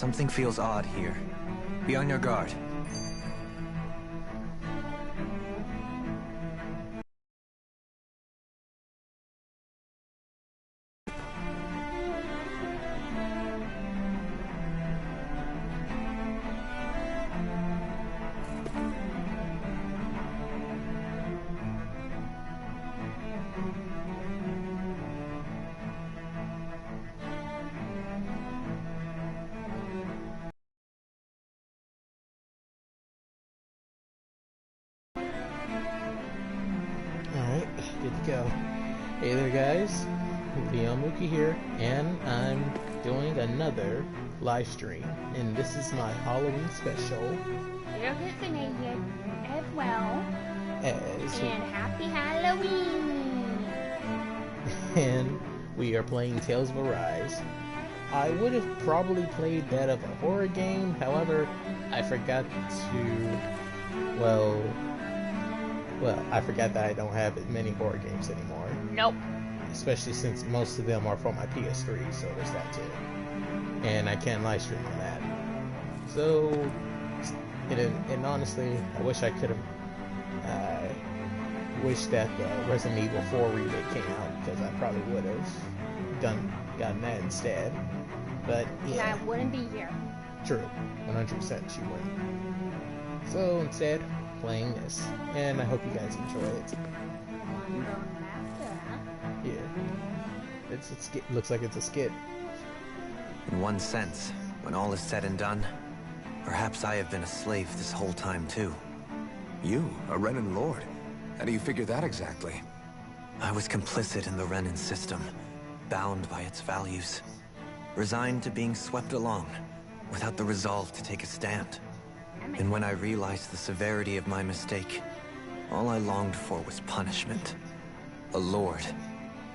Something feels odd here. Be on your guard. Good to go. Hey there guys, Leon Mookie here, and I'm doing another live stream, and this is my Halloween special. Shirokitsune here as well. And happy Halloween! And we are playing Tales of Arise. I would have probably played that of a horror game, however, I forgot to, well, I forgot that I don't have as many horror games anymore. Nope. Especially since most of them are from my PS3, so there's that too. And I can't live stream on that. So, and honestly, I wish I could have, wish that the Resident Evil 4 remake came out, because I probably would have gotten that instead. But yeah. I wouldn't be here. True. 100% she wouldn't. So instead, playing this, and I hope you guys enjoy it. Yeah, it's a skit. Looks like it's a skit. In one sense, when all is said and done, perhaps I have been a slave this whole time too. You, a Renin Lord? How do you figure that exactly? I was complicit in the Renin system, bound by its values, resigned to being swept along, without the resolve to take a stand. And when I realized the severity of my mistake, all I longed for was punishment. A lord.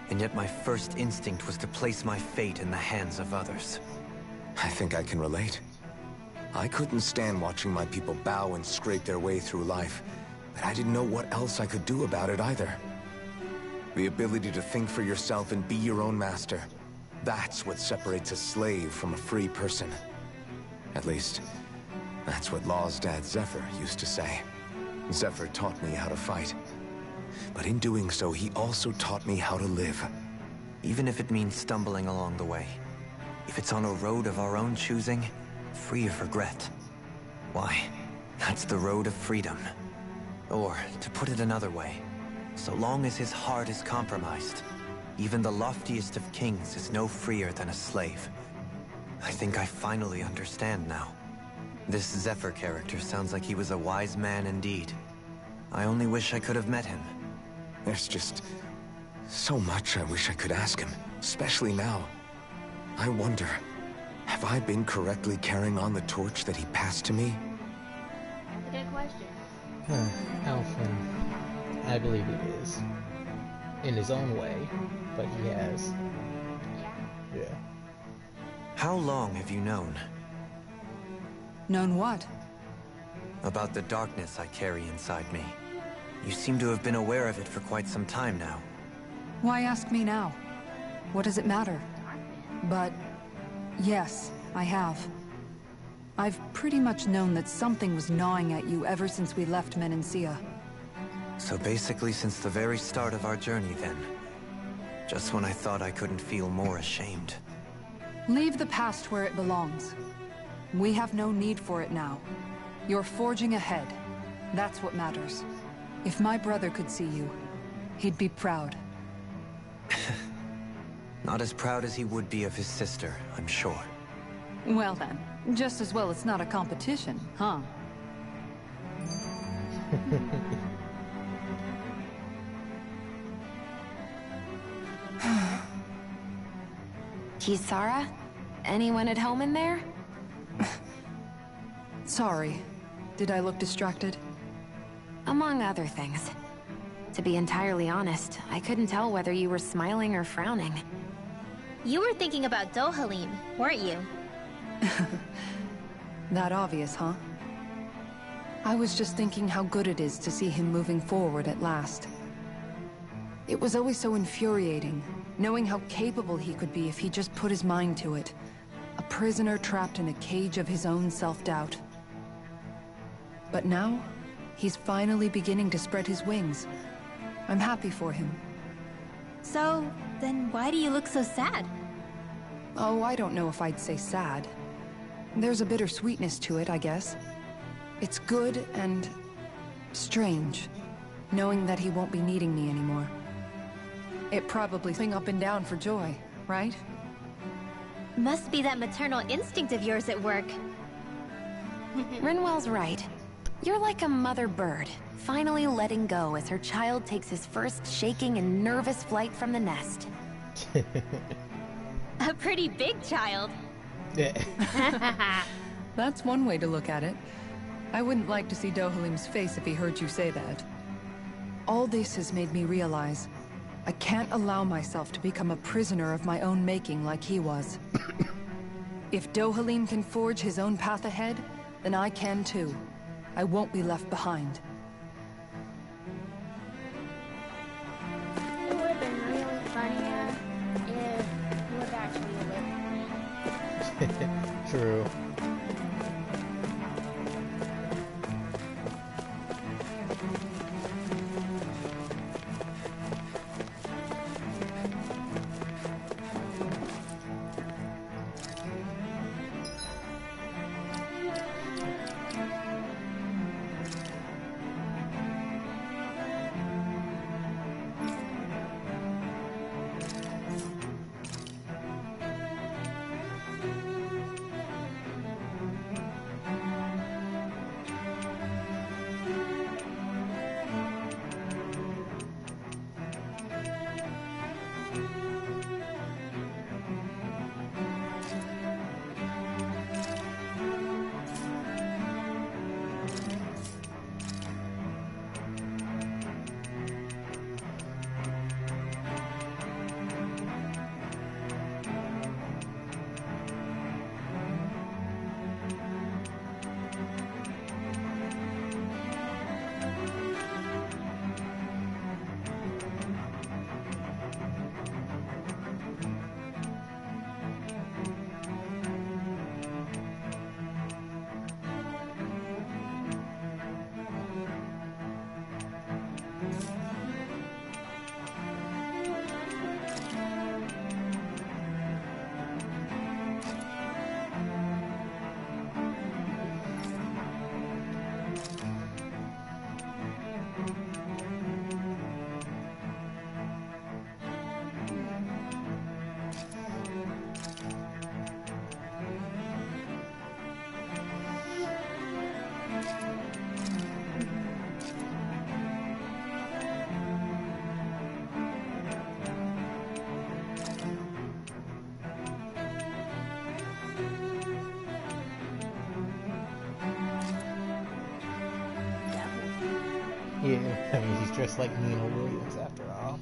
And yet my first instinct was to place my fate in the hands of others. I think I can relate. I couldn't stand watching my people bow and scrape their way through life, but I didn't know what else I could do about it either. The ability to think for yourself and be your own master. That's what separates a slave from a free person. At least, that's what Law's dad Zephyr used to say. Zephyr taught me how to fight. But in doing so, he also taught me how to live. Even if it means stumbling along the way. If it's on a road of our own choosing, free of regret. Why, that's the road of freedom. Or, to put it another way, so long as his heart is compromised, even the loftiest of kings is no freer than a slave. I think I finally understand now. This Zephyr character sounds like he was a wise man indeed. I only wish I could have met him. There's just so much I wish I could ask him, especially now. I wonder, have I been correctly carrying on the torch that he passed to me? That's a good question. Alphen, I believe he is. In his own way, but he has. Yeah. How long have you known? Known what? About the darkness I carry inside me. You seem to have been aware of it for quite some time now. Why ask me now? What does it matter? But, yes, I have. I've pretty much known that something was gnawing at you ever since we left Menancia. So basically since the very start of our journey then. Just when I thought I couldn't feel more ashamed. Leave the past where it belongs. We have no need for it now. You're forging ahead. That's what matters. If my brother could see you, he'd be proud. Not as proud as he would be of his sister, I'm sure. Well then, just as well it's not a competition, huh? Kisara? Anyone at home in there? Sorry. Did I look distracted? Among other things. To be entirely honest, I couldn't tell whether you were smiling or frowning. You were thinking about Dohalim, weren't you? That obvious, huh? I was just thinking how good it is to see him moving forward at last. It was always so infuriating, knowing how capable he could be if he just put his mind to it. A prisoner trapped in a cage of his own self-doubt. But now, he's finally beginning to spread his wings. I'm happy for him. So, then why do you look so sad? Oh, I don't know if I'd say sad. There's a bittersweetness to it, I guess. It's good and strange, knowing that he won't be needing me anymore. It probably swing up and down for joy, right? Must be that maternal instinct of yours at work. Rinwell's right. You're like a mother bird, finally letting go as her child takes his first shaking and nervous flight from the nest. A pretty big child. That's one way to look at it. I wouldn't like to see Dohalim's face if he heard you say that. All this has made me realize I can't allow myself to become a prisoner of my own making like he was. If Dohalim can forge his own path ahead, then I can too. I won't be left behind. It would have been really funnier if you would actually lived. True. Yeah, I mean, he's dressed like Nina Williams after all.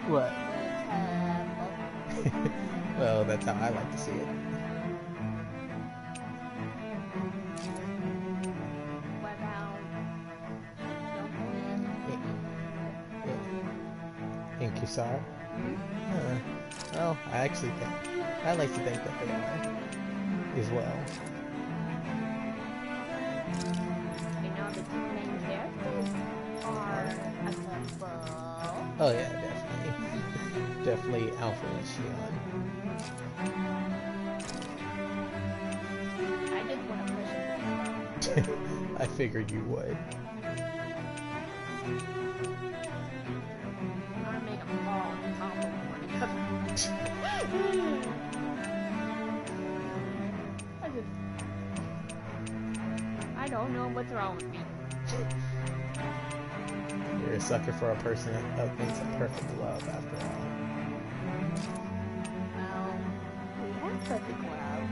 What? Well, that's how I like to see it. What about Inkusar? Well, I actually think I like to think that they are as well. you know the two main characters are a couple? Oh yeah, definitely. Definitely Alpha and Shion. I just want to push it. I figured you would. I want to make him fall and topple over because I don't know what's wrong with me. You're a sucker for a person that thinks of perfect love, after all. Well, we have perfect love.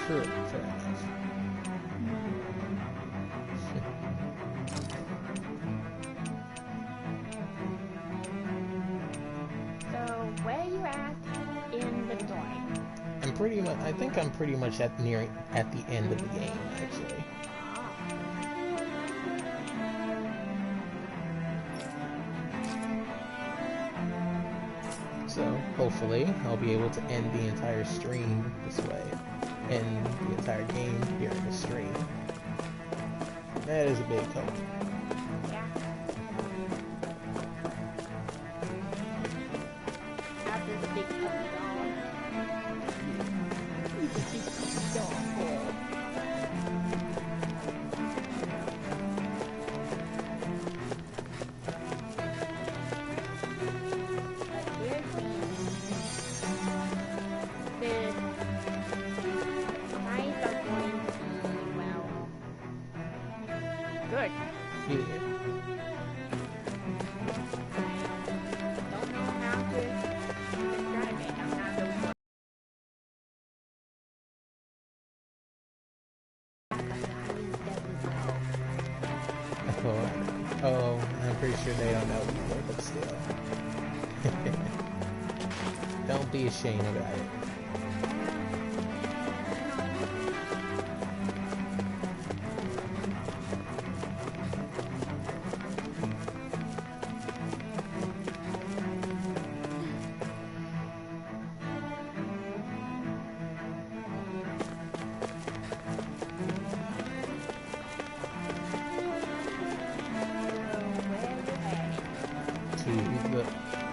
True, fair enough. So, where are you at in the story? I think I'm pretty much at the end of the game, actually. So, hopefully, I'll be able to end the entire stream this way. End the entire game during the stream. That is a big hope. Yeah. Not this big puppy dog. He's a big puppy dog. Good. Yeah. Don't know how to describe it. I'm not those Oh, I'm pretty sure they don't know either, but still. Don't be ashamed about it.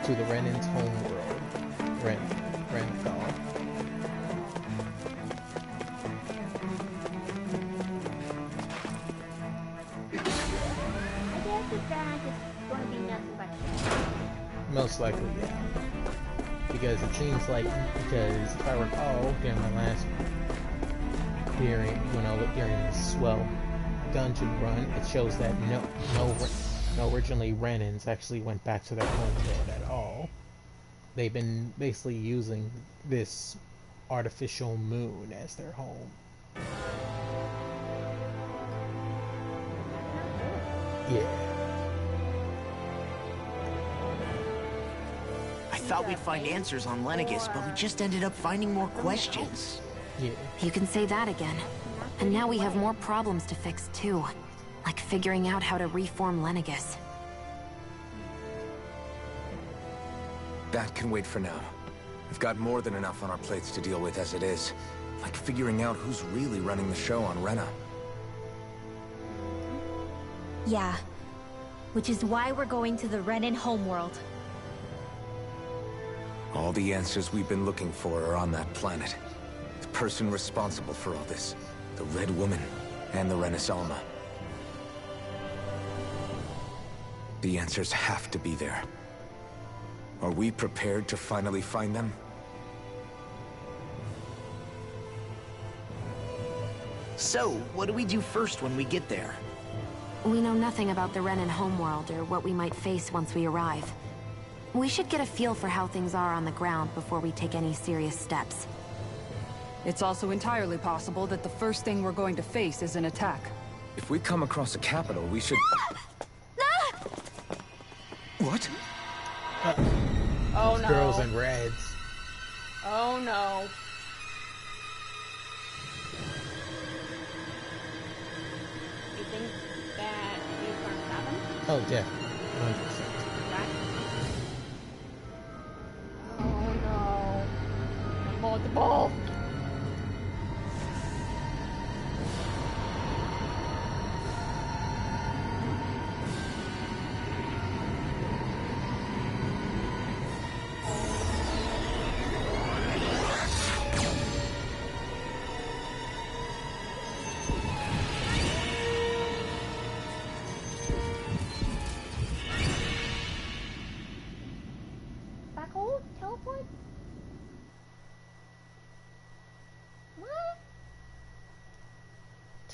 To the Renan's home world. Renthal. I guess it's going to be nothing but Most likely, yeah. Because it seems like, if I recall, during this dungeon run, it shows that no originally Renans actually went back to their homeworld at all. They've been basically using this artificial moon as their home. Yeah. I thought we'd find answers on Lenegus, but we just ended up finding more questions. Yeah. You can say that again. And now we have more problems to fix too. Like figuring out how to reform Lenegus. That can wait for now. We've got more than enough on our plates to deal with as it is. Like figuring out who's really running the show on Rena. Yeah. Which is why we're going to the Renan homeworld. All the answers we've been looking for are on that planet. The person responsible for all this. The Red Woman and the Renaissama. The answers have to be there. Are we prepared to finally find them? So, what do we do first when we get there? We know nothing about the Renan homeworld or what we might face once we arrive. We should get a feel for how things are on the ground before we take any serious steps. It's also entirely possible that the first thing we're going to face is an attack. If we come across a capital, we should... What? Oh no. Girls in reds. Oh no. You think that we're going to stop him? Oh, definitely. 100%. Right? Oh no. Multiple.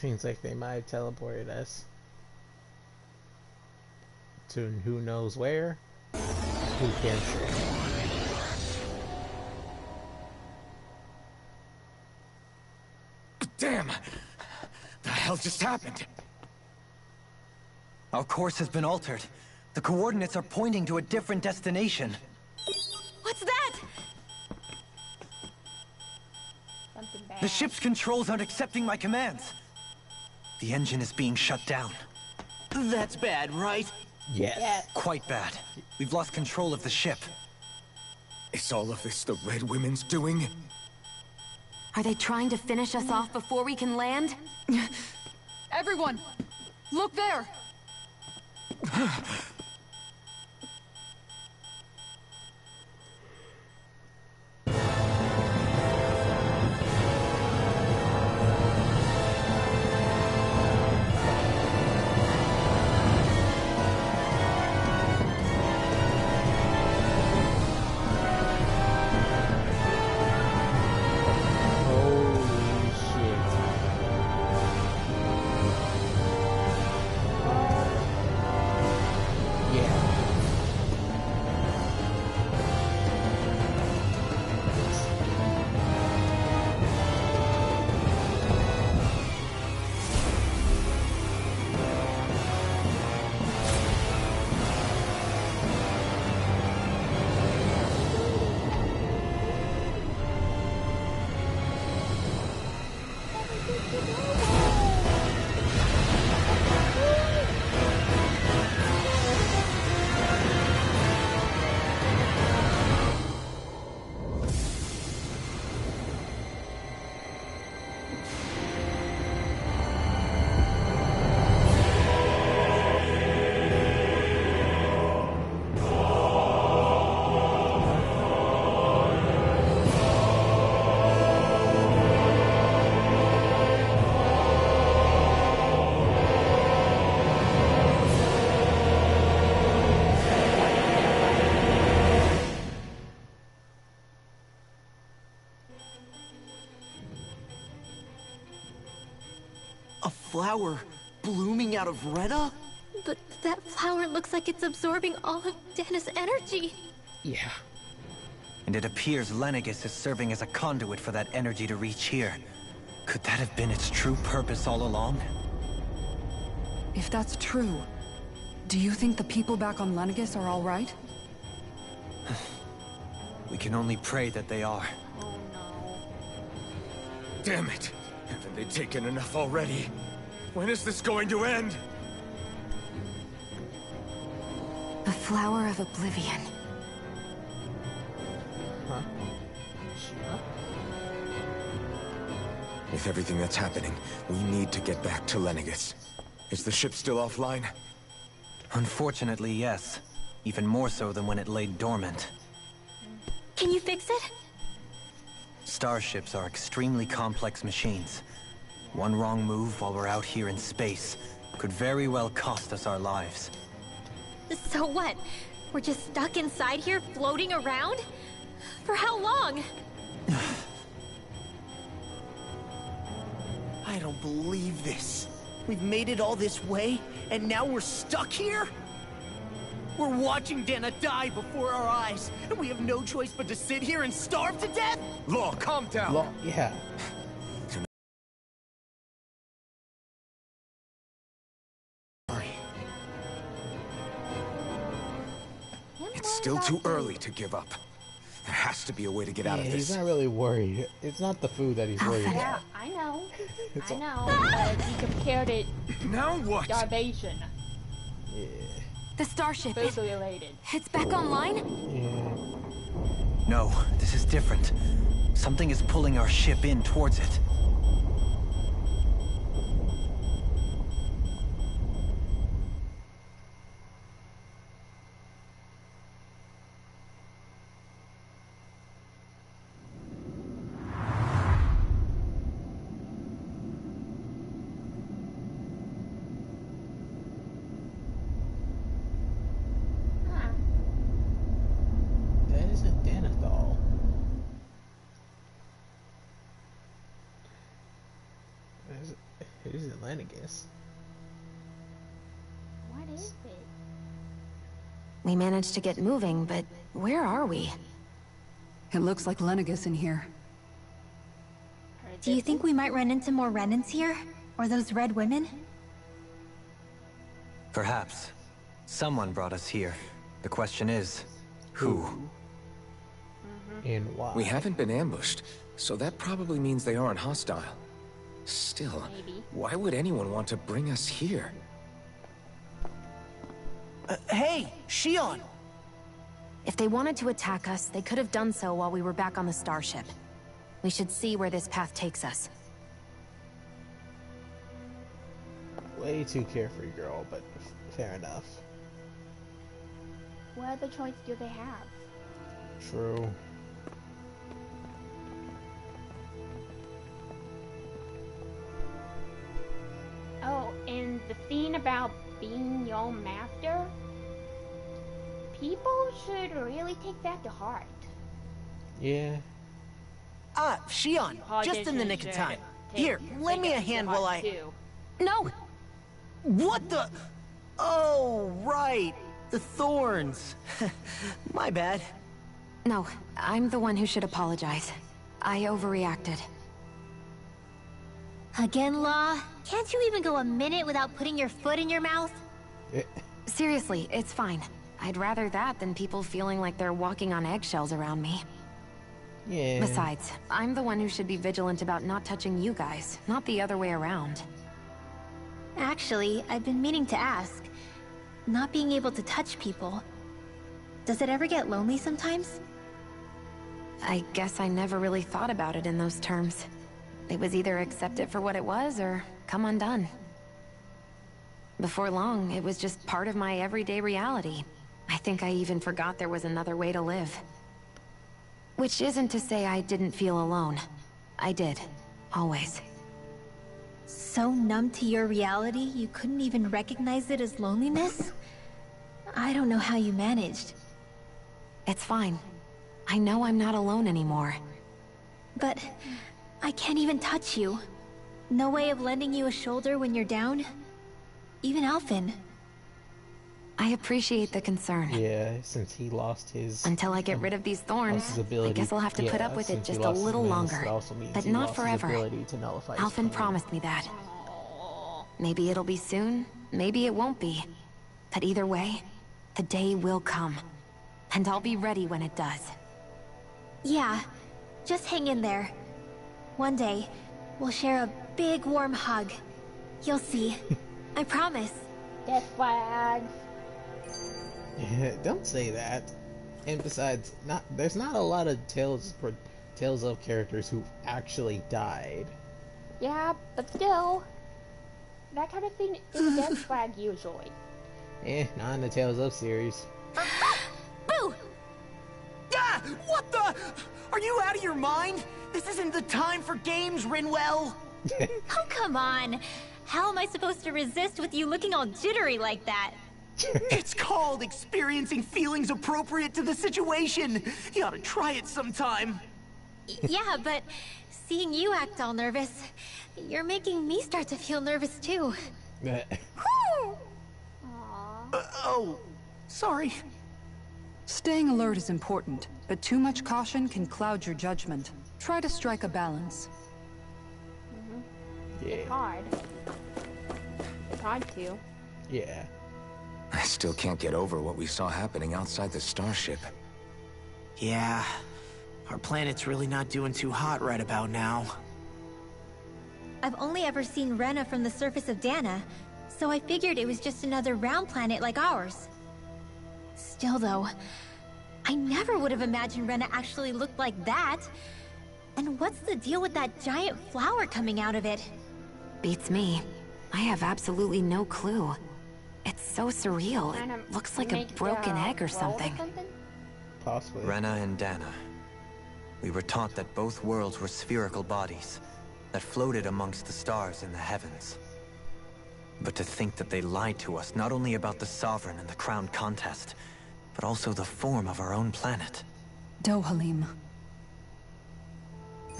Seems like they might have teleported us to who knows where. Who can say? Damn! The hell just happened? Our course has been altered. The coordinates are pointing to a different destination. What's that? Something bad. The ship's controls aren't accepting my commands. The engine is being shut down. That's bad, right? Yes. Quite bad. We've lost control of the ship. Is all of this the Red Women's doing? Are they trying to finish us off before we can land? Everyone, look there! Holy shit. Yeah. A flower blooming out of Retta? But that flower looks like it's absorbing all of Dana's energy. Yeah. And it appears Lenegis is serving as a conduit for that energy to reach here. Could that have been its true purpose all along? If that's true, do you think the people back on Lenegis are all right? We can only pray that they are. Oh no. Damn it! Haven't they taken enough already? When is this going to end? The Flower of Oblivion. Huh? With everything that's happening, we need to get back to Lenegis. Is the ship still offline? Unfortunately, yes. Even more so than when it lay dormant. Can you fix it? Starships are extremely complex machines. One wrong move while we're out here in space could very well cost us our lives. So what? We're just stuck inside here, floating around? For how long? I don't believe this. We've made it all this way, and now we're stuck here? We're watching Dana die before our eyes, and we have no choice but to sit here and starve to death? Law, calm down! Yeah. It's still too early to give up. There has to be a way to get out of He's this. not really worried. It's not the food that he's worried Yeah, about. I know. It's I all- know. But he compared it Now what? starvation. Yeah. The starship. Food related. It's back online? Yeah. No, this is different. Something is pulling our ship in towards it. Huh. That isn't Denethal. Who's Atlanticus? What is it? We managed to get moving, but where are we? It looks like Lenegus in here. Do you think we might run into more Renans here? Or those red women? Perhaps. Someone brought us here. The question is, who? And why? We haven't been ambushed, so that probably means they aren't hostile. Still, Maybe. why would anyone want to bring us here? Hey, Shion! If they wanted to attack us, they could have done so while we were back on the starship. We should see where this path takes us. Way too carefree, girl, but fair enough. What other choice do they have? True. Oh, and the thing about being your own master? People should really take that to heart. Yeah. Shion, just in the nick of time. Here, lend me a hand while I... No! What the... Oh, right. The thorns. My bad. No, I'm the one who should apologize. I overreacted. Again, Law? Can't you even go a minute without putting your foot in your mouth? Seriously, it's fine. I'd rather that than people feeling like they're walking on eggshells around me. Yeah. Besides, I'm the one who should be vigilant about not touching you guys, not the other way around. Actually, I've been meaning to ask. Not being able to touch people, does it ever get lonely sometimes? I guess I never really thought about it in those terms. It was either accept it for what it was, or come undone. Before long, it was just part of my everyday reality. I think I even forgot there was another way to live. Which isn't to say I didn't feel alone. I did. Always. So numb to your reality, you couldn't even recognize it as loneliness? I don't know how you managed. It's fine. I know I'm not alone anymore. But I can't even touch you. No way of lending you a shoulder when you're down? Even Alphen. I appreciate the concern. Yeah, since he lost his... Until I get rid of these thorns, his ability, I guess I'll have to put up with it since he just a lost his little mask, longer. it also means But he not lost his forever. ability to nullify his Alphen power. promised me that. Maybe it'll be soon, maybe it won't be. But either way, the day will come. And I'll be ready when it does. Yeah, just hang in there. One day, we'll share a big warm hug. You'll see. I promise. Death flags. Yeah, don't say that. And besides, there's not a lot of Tales of characters who actually died. Yeah, but still. That kind of thing is a death flag usually. Not in the Tales of series. Boo! Ah! What the? Are you out of your mind? This isn't the time for games, Rinwell. Oh, come on. How am I supposed to resist with you looking all jittery like that? It's called experiencing feelings appropriate to the situation. You ought to try it sometime. Yeah, but seeing you act all nervous, you're making me start to feel nervous too. Oh, sorry. Staying alert is important, but too much caution can cloud your judgment. Try to strike a balance. Yeah. It's hard. It's hard to. Yeah. I still can't get over what we saw happening outside the starship. Yeah, our planet's really not doing too hot right about now. I've only ever seen Rena from the surface of Dana, so I figured it was just another round planet like ours. Still though, I never would have imagined Rena actually looked like that. And what's the deal with that giant flower coming out of it? Beats me. I have absolutely no clue. It's so surreal. Kinda It looks like a make broken the egg or roll something. Possibly. Rena and Dana. We were taught that both worlds were spherical bodies that floated amongst the stars in the heavens. But to think that they lied to us not only about the Sovereign and the Crown contest, but also the form of our own planet. Dohalim.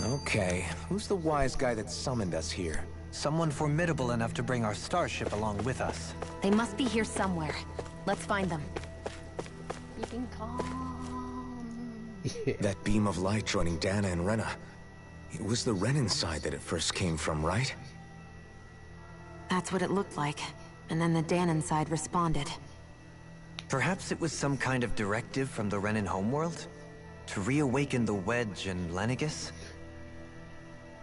Okay, who's the wise guy that summoned us here? Someone formidable enough to bring our starship along with us. They must be here somewhere. Let's find them. You can calm. Yeah. That beam of light joining Dana and Rena. It was the Renin side that it first came from, right? That's what it looked like. And then the Danon side responded. Perhaps it was some kind of directive from the Renin homeworld? To reawaken the Wedge and Lenegis?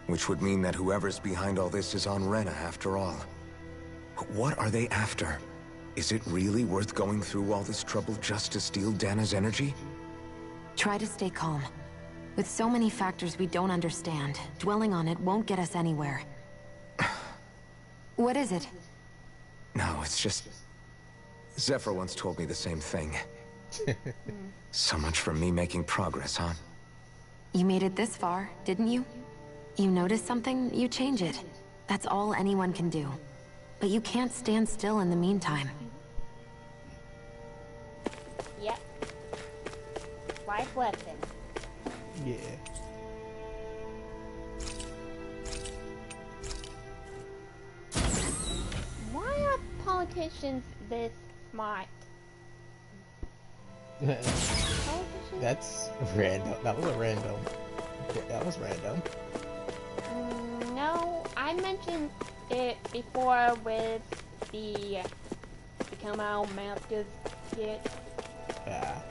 Which would mean that whoever's behind all this is on Rena after all. But what are they after? Is it really worth going through all this trouble just to steal Dana's energy? Try to stay calm. With so many factors we don't understand, dwelling on it won't get us anywhere. What is it? No, it's just... Zephyr once told me the same thing. So much for me making progress, huh? You made it this far, didn't you? You notice something, you change it. That's all anyone can do. But you can't stand still in the meantime. Yep. Life lesson. Yeah. Why are politicians this smart? Politicians? That's random. That was a random. That was random. No, I mentioned it before with the Become Our Masters kit. Yeah.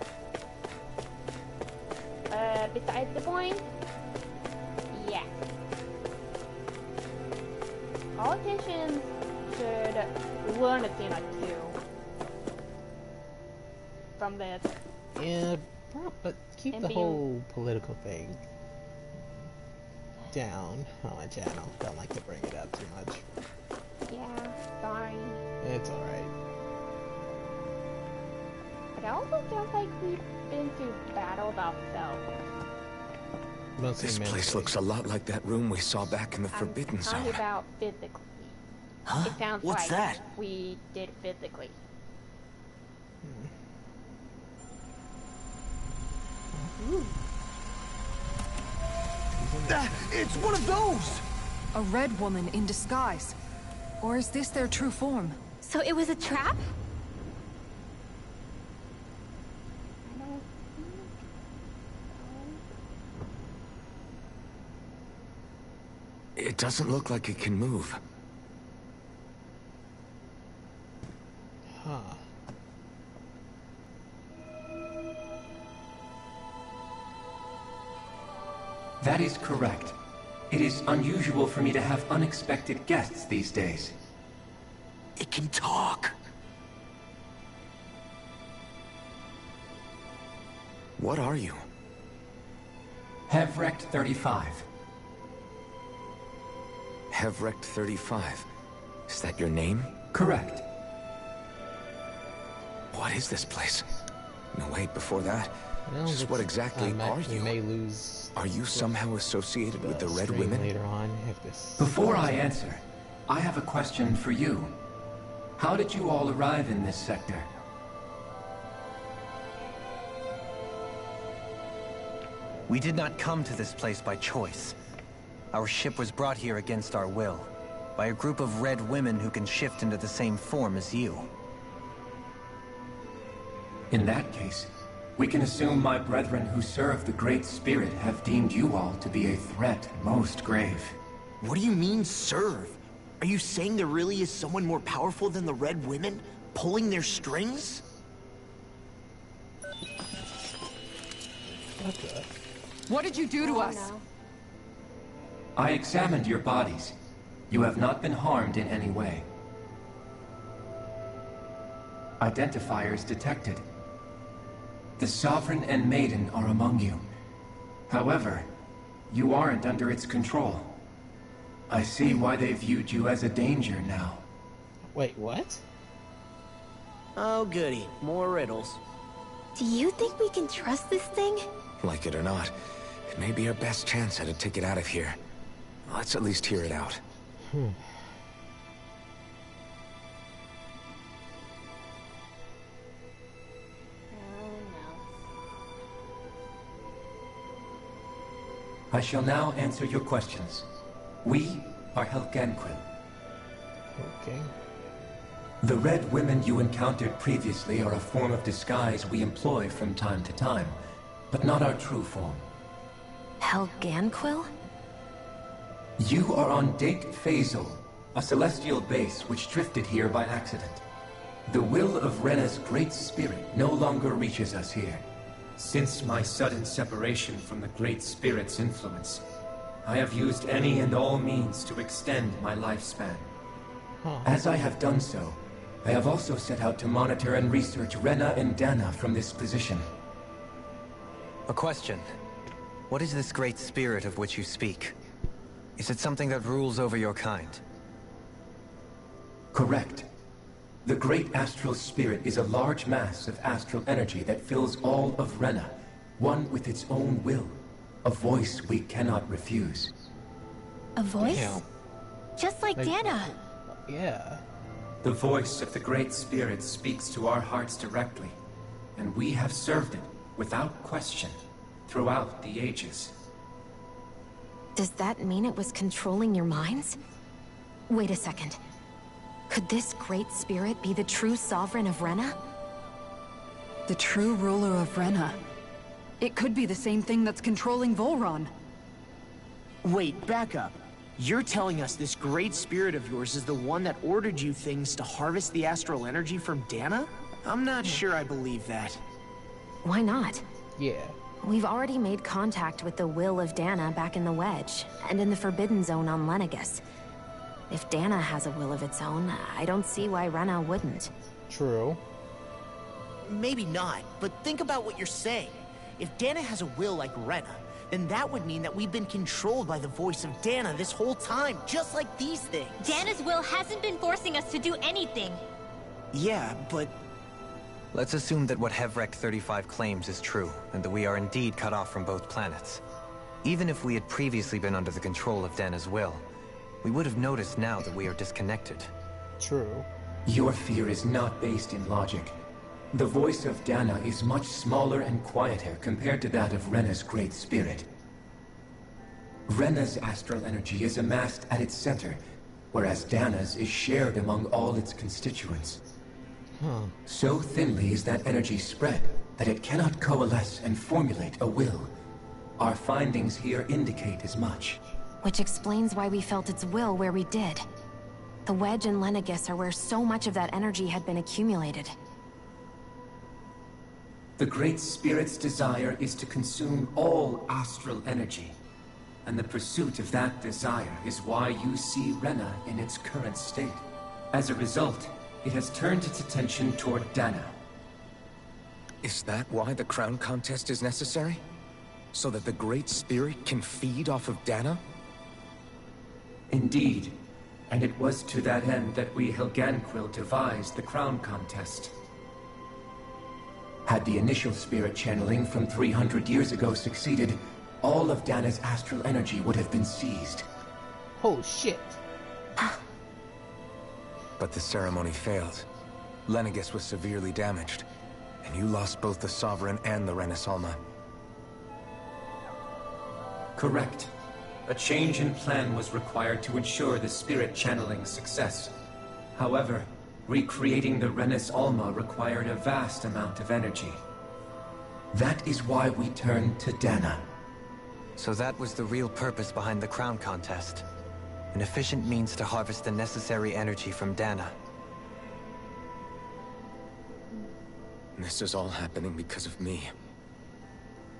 Besides the point, yeah. Politicians should learn a thing or two from this. Yeah, but keep And the be- whole political thing down on my channel. Don't like to bring it up too much. Yeah, sorry. It's alright. But it also feels like we've been through battles ourselves. Mostly This place mentally. looks a lot like that room we saw back in the Forbidden I'm Zone. talking about physically. Huh? It sounds What's like that? we did physically. It's one of those! A red woman in disguise. Or is this their true form? So it was a trap? I don't think It doesn't look like it can move. Huh. That is correct. It is unusual for me to have unexpected guests these days. It can talk. What are you? Hevrect 35. Hevrect 35. Is that your name? Correct. What is this place? No, wait, before that. Well, Just what exactly are We you? may lose. Are you somehow associated with the Red stream Women? later on if this. Before I answer, I have a question for you. How did you all arrive in this sector? We did not come to this place by choice. Our ship was brought here against our will, by a group of red women who can shift into the same form as you. In that case, we can assume my brethren who serve the Great Spirit have deemed you all to be a threat most grave. What do you mean, serve? Are you saying there really is someone more powerful than the Red Women, pulling their strings? What the? What did you do to us? no. I examined your bodies. You have not been harmed in any way. Identifiers detected. The Sovereign and Maiden are among you. However, you aren't under its control. I see why they viewed you as a danger now. Wait, what? Oh, goody. More riddles. Do you think we can trust this thing? Like it or not, it may be our best chance at a ticket out of here. Let's at least hear it out. I shall now answer your questions. We, are Helganquil. Okay. The red women you encountered previously are a form of disguise we employ from time to time, but not our true form. Helganquil? You are on Date Phasal, a celestial base which drifted here by accident. The will of Rena's great spirit no longer reaches us here. Since my sudden separation from the Great Spirit's influence, I have used any and all means to extend my lifespan. As I have done so, I have also set out to monitor and research Rena and Dana from this position. A question. What is this great spirit of which you speak? Is it something that rules over your kind? Correct. The Great Astral Spirit is a large mass of astral energy that fills all of Rena, one with its own will, a voice we cannot refuse. A voice? Damn. Just like Dana. Yeah. The voice of the Great Spirit speaks to our hearts directly, and we have served it, without question, throughout the ages. Does that mean it was controlling your minds? Wait a second. Could this great spirit be the true sovereign of Rena? The true ruler of Rena. It could be the same thing that's controlling Volron. Wait, back up. You're telling us this great spirit of yours is the one that ordered you things to harvest the astral energy from Dana? I'm not sure I believe that. Why not? Yeah. We've already made contact with the will of Dana back in the Wedge, and in the Forbidden Zone on Lenegus. If Dana has a will of its own, I don't see why Rena wouldn't. True. Maybe not, but think about what you're saying. If Dana has a will like Rena, then that would mean that we've been controlled by the voice of Dana this whole time, just like these things. Dana's will hasn't been forcing us to do anything. Yeah, but... Let's assume that what Hevrek 35 claims is true, and that we are indeed cut off from both planets. Even if we had previously been under the control of Dana's will, we would have noticed now that we are disconnected. True. Your fear is not based in logic. The voice of Dana is much smaller and quieter compared to that of Rena's great spirit. Rena's astral energy is amassed at its center, whereas Dana's is shared among all its constituents. So thinly is that energy spread that it cannot coalesce and formulate a will. Our findings here indicate as much. Which explains why we felt its will where we did. The Wedge and Lenegus are where so much of that energy had been accumulated. The Great Spirit's desire is to consume all astral energy, and the pursuit of that desire is why you see Rena in its current state. As a result, it has turned its attention toward Dana. Is that why the crown contest is necessary? So that the Great Spirit can feed off of Dana? Indeed, and it was to that end that we Helganquil devised the crown contest. Had the initial spirit channeling from 300 years ago succeeded, all of Dana's astral energy would have been seized. Oh shit. But the ceremony failed. Lenegus was severely damaged, and you lost both the Sovereign and the Renasalma. Correct. A change in plan was required to ensure the spirit channeling's success. However, recreating the Renis Alma required a vast amount of energy. That is why we turned to Dana. So that was the real purpose behind the crown contest. An efficient means to harvest the necessary energy from Dana. This is all happening because of me.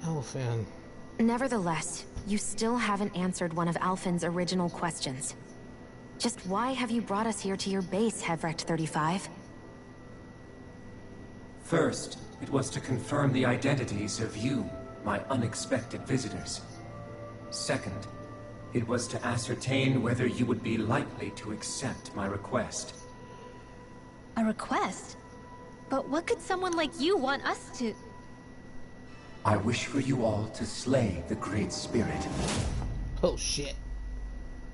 Alphen. Nevertheless, you still haven't answered one of Alphen's original questions. Just why have you brought us here to your base, Hevrek 35? First, it was to confirm the identities of you, my unexpected visitors. Second, it was to ascertain whether you would be likely to accept my request. A request? But what could someone like you want us to... I wish for you all to slay the Great Spirit. Oh shit.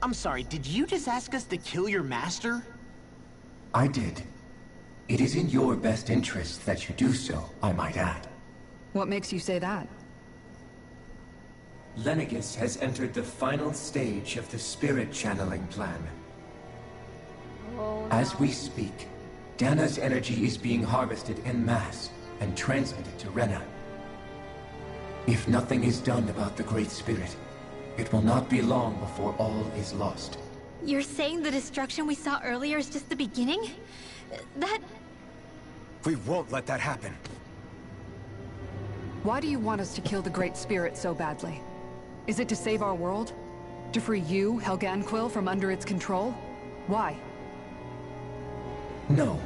I'm sorry, did you just ask us to kill your master? I did. It is in your best interest that you do so, I might add. What makes you say that? Lenegis has entered the final stage of the spirit channeling plan. Oh, As no. we speak, Dana's energy is being harvested en masse and transmitted to Rena. If nothing is done about the Great Spirit, it will not be long before all is lost. You're saying the destruction we saw earlier is just the beginning? That... We won't let that happen. Why do you want us to kill the Great Spirit so badly? Is it to save our world? To free you, Helganquil, from under its control? Why? No.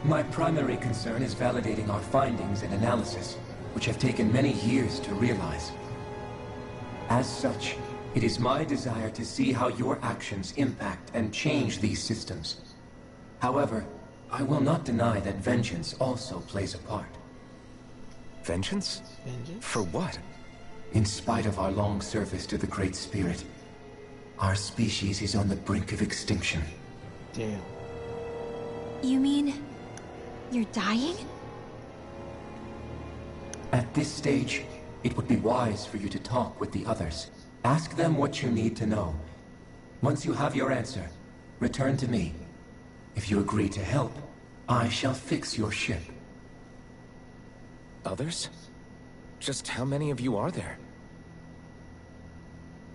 My primary concern is validating our findings and analysis, which have taken many years to realize. As such, it is my desire to see how your actions impact and change these systems. However, I will not deny that vengeance also plays a part. Vengeance? Vengeance? For what? In spite of our long service to the Great Spirit, our species is on the brink of extinction. Damn. You mean... you're dying? At this stage, it would be wise for you to talk with the others. Ask them what you need to know. Once you have your answer, return to me. If you agree to help, I shall fix your ship. Others? Just how many of you are there?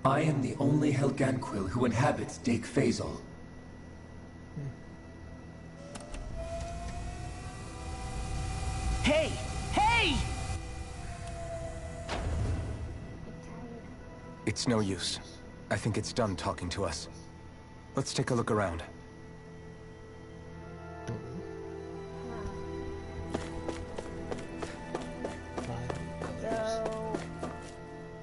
I am the only Helganquil who inhabits Dake Faisal. Hey! Hey! It's no use. I think it's done talking to us. Let's take a look around. So,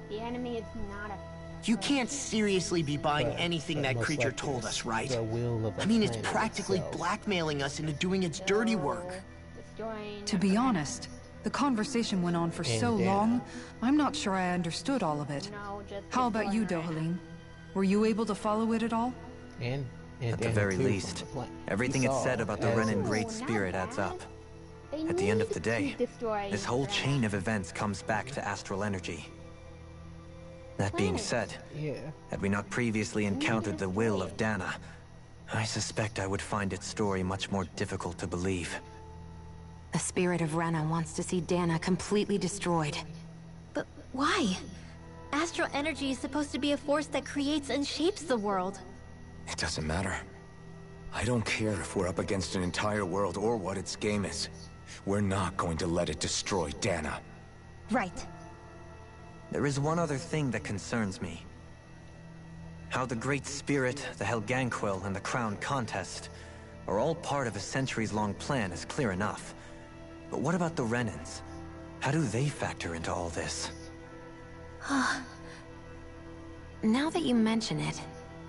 the enemy is not a... You can't seriously be buying But anything that most creature likely told us, right? the will of the I mean, it's planet practically itself. blackmailing us into doing its dirty work. Destroying... To be honest, the conversation went on for And so Dana. long, I'm not sure I understood all of it. No, just How about you, destroying Rena. Dohaline? Were you able to follow it at all? And At the Dana very too, from least, the pla- everything he it saw said about the as Renan a- Great not Spirit adds bad. up. They At the end of need the day, to destroy this whole Rena. chain of events comes back to astral energy. That being said, Yeah. had we not previously encountered the will of Dana, I suspect I would find its story much more difficult to believe. The spirit of Rena wants to see Dana completely destroyed. But why? Astral energy is supposed to be a force that creates and shapes the world. It doesn't matter. I don't care if we're up against an entire world or what its game is. We're not going to let it destroy Dana. Right. There is one other thing that concerns me. How the Great Spirit, the Helganquil, and the Crown Contest are all part of a centuries-long plan is clear enough. But what about the Renans? How do they factor into all this? Now that you mention it,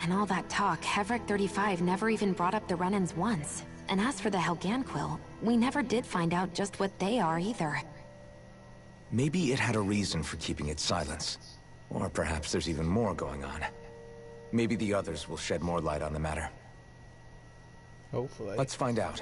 and all that talk, Hevric 35 never even brought up the Renans once. And as for the Helganquil, we never did find out just what they are either. Maybe it had a reason for keeping its silence. Or perhaps there's even more going on. Maybe the others will shed more light on the matter. Hopefully. Let's find out.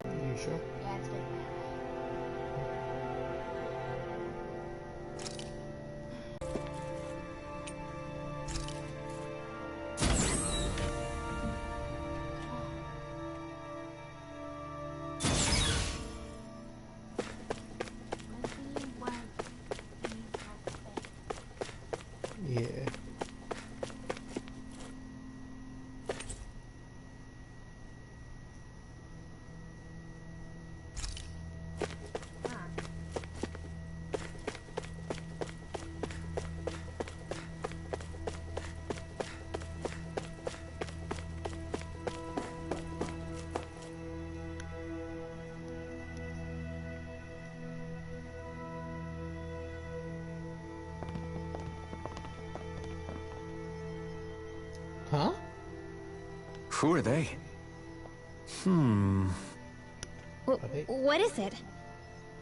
You sure? Yeah, it's good. Let's see what these have to say. Yeah. Huh? Who are they? What is it?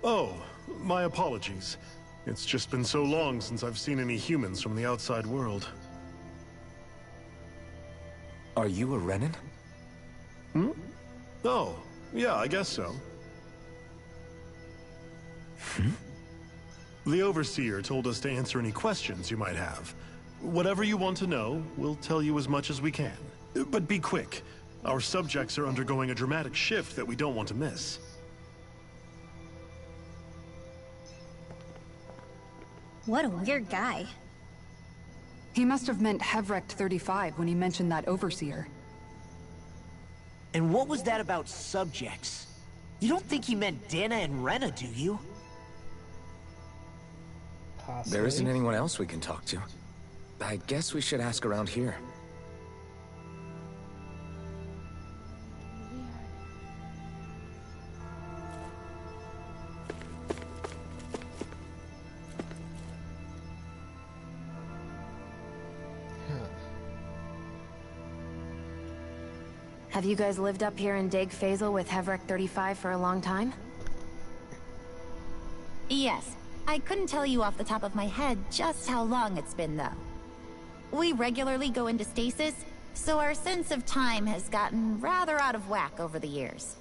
Oh, my apologies. It's just been so long since I've seen any humans from the outside world. Are you a Renin? Hmm? Oh, yeah, I guess so. The Overseer told us to answer any questions you might have. Whatever you want to know, we'll tell you as much as we can. But be quick. Our subjects are undergoing a dramatic shift that we don't want to miss. What a weird guy. He must have meant Hevrect 35 when he mentioned that Overseer. And what was that about subjects? You don't think he meant Dana and Rena, do you? Possibly. There isn't anyone else we can talk to. I guess we should ask around here. Have you guys lived up here in Dag Fazel with Hevrek 35 for a long time? Yes. I couldn't tell you off the top of my head just how long it's been, though. We regularly go into stasis, so our sense of time has gotten rather out of whack over the years.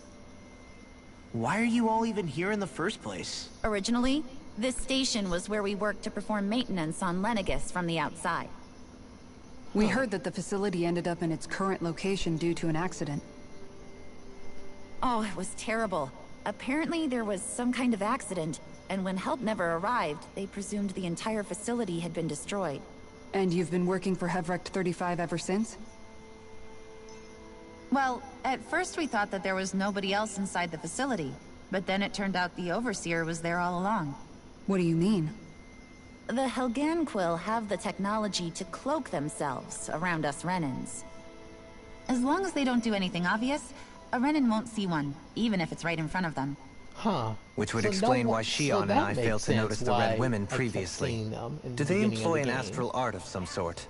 Why are you all even here in the first place? Originally, this station was where we worked to perform maintenance on Lenegis from the outside. We heard that the facility ended up in its current location due to an accident. Oh, it was terrible. Apparently there was some kind of accident, and when help never arrived, they presumed the entire facility had been destroyed. And you've been working for Hevrect 35 ever since? Well, at first we thought that there was nobody else inside the facility, but then it turned out the Overseer was there all along. What do you mean? The Helganquil have the technology to cloak themselves around us Renins. As long as they don't do anything obvious, a Renin won't see one, even if it's right in front of them. Huh. Which would So explain no why one- Shion so and that I makes failed to notice sense the why Red Women I kept previously. seeing them in the Do they beginning of employ the an game. astral art of some sort?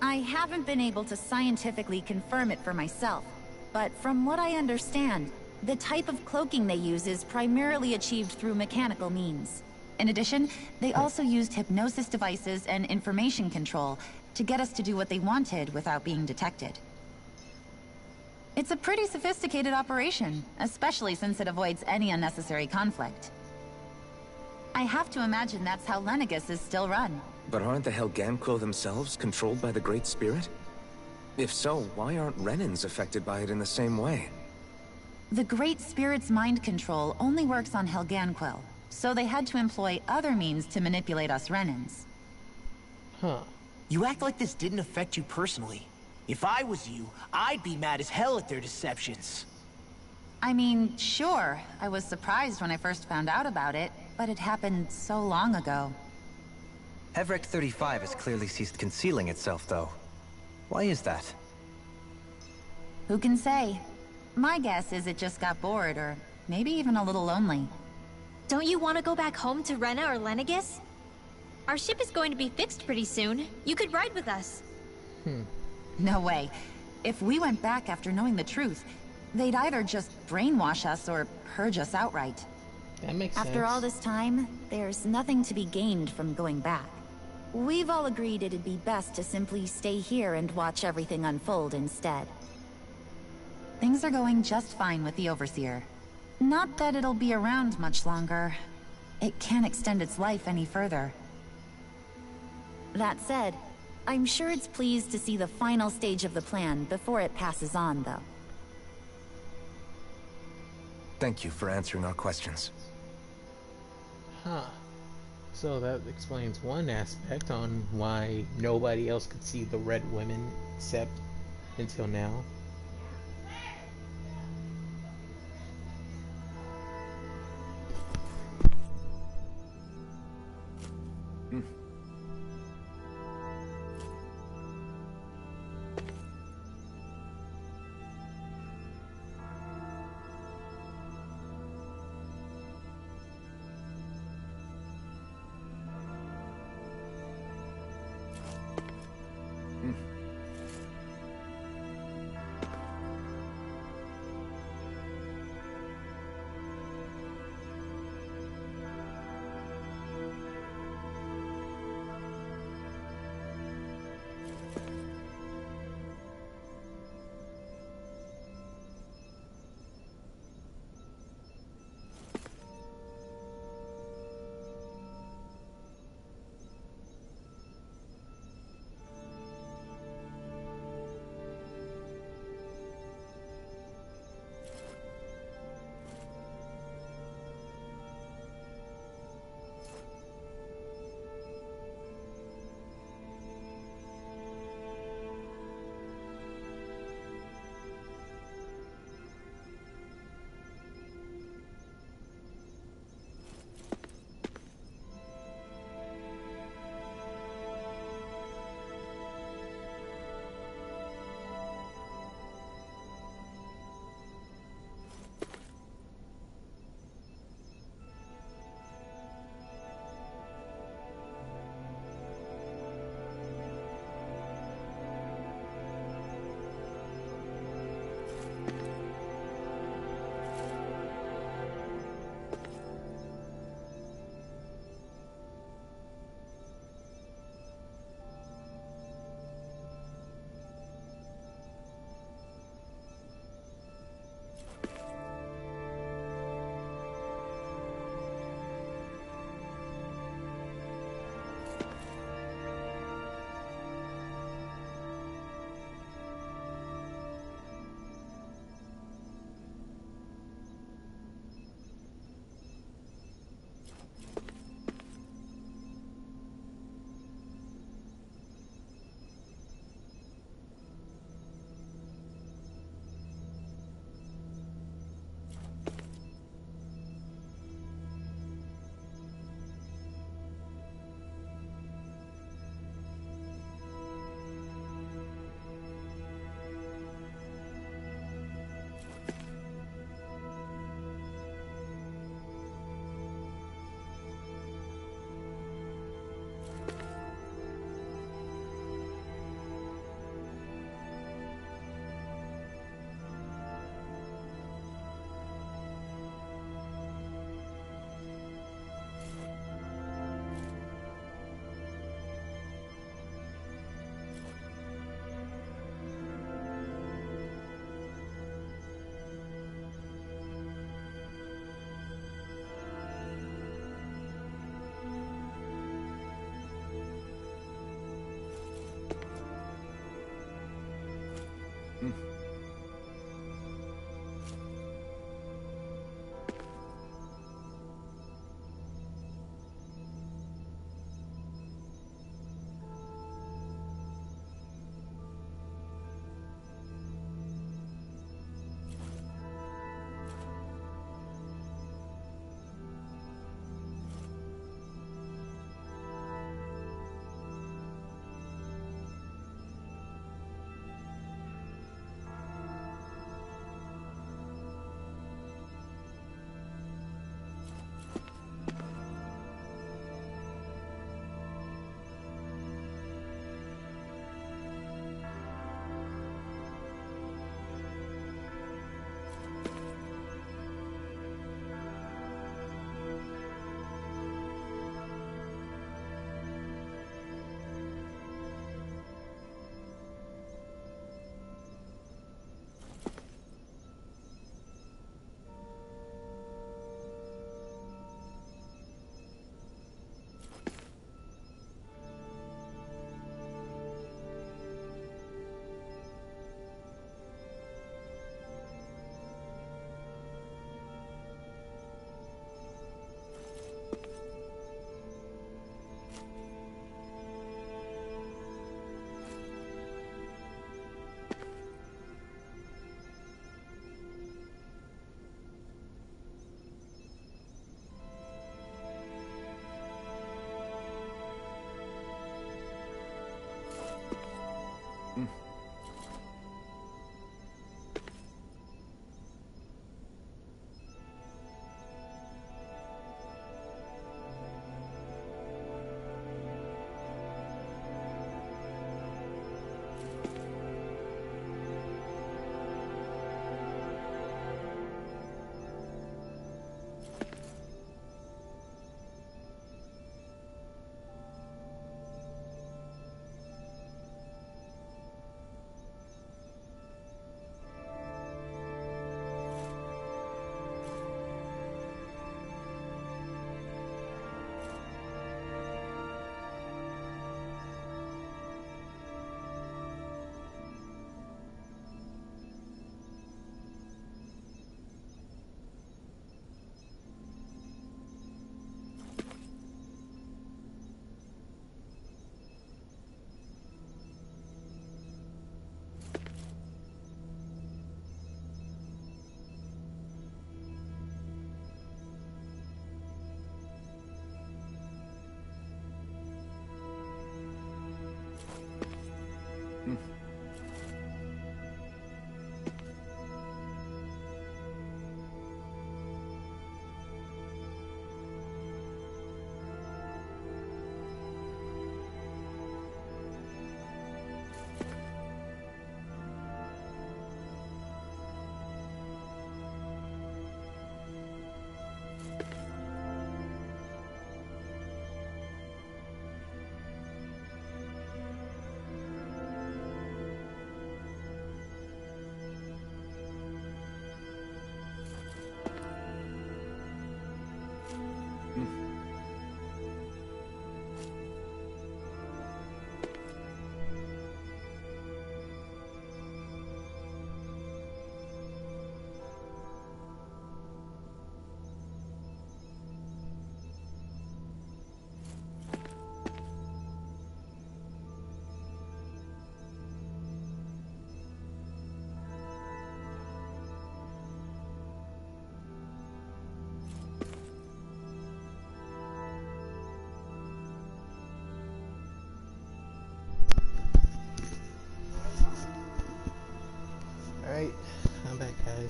I haven't been able to scientifically confirm it for myself, but from what I understand, the type of cloaking they use is primarily achieved through mechanical means. In addition, they also used hypnosis devices and information control to get us to do what they wanted without being detected. It's a pretty sophisticated operation, especially since it avoids any unnecessary conflict. I have to imagine that's how Lenegis is still run. But aren't the Helganquil themselves controlled by the Great Spirit? If so, why aren't Renins affected by it in the same way? The Great Spirit's mind control only works on Helganquil, so they had to employ other means to manipulate us Renins. Huh. You act like this didn't affect you personally. If I was you, I'd be mad as hell at their deceptions. I mean, sure, I was surprised when I first found out about it, but it happened so long ago. Hevrek 35 has clearly ceased concealing itself, though. Why is that? Who can say? My guess is it just got bored, or maybe even a little lonely. Don't you want to go back home to Rena or Lenegis? Our ship is going to be fixed pretty soon. You could ride with us. No way. If we went back after knowing the truth, they'd either just brainwash us or purge us outright. That makes sense. After all this time, there's nothing to be gained from going back. We've all agreed it'd be best to simply stay here and watch everything unfold instead. Things are going just fine with the Overseer. Not that it'll be around much longer. It can't extend its life any further. That said, I'm sure it's pleased to see the final stage of the plan before it passes on, though. Thank you for answering our questions. Huh. So that explains one aspect on why nobody else could see the Red Women except until now.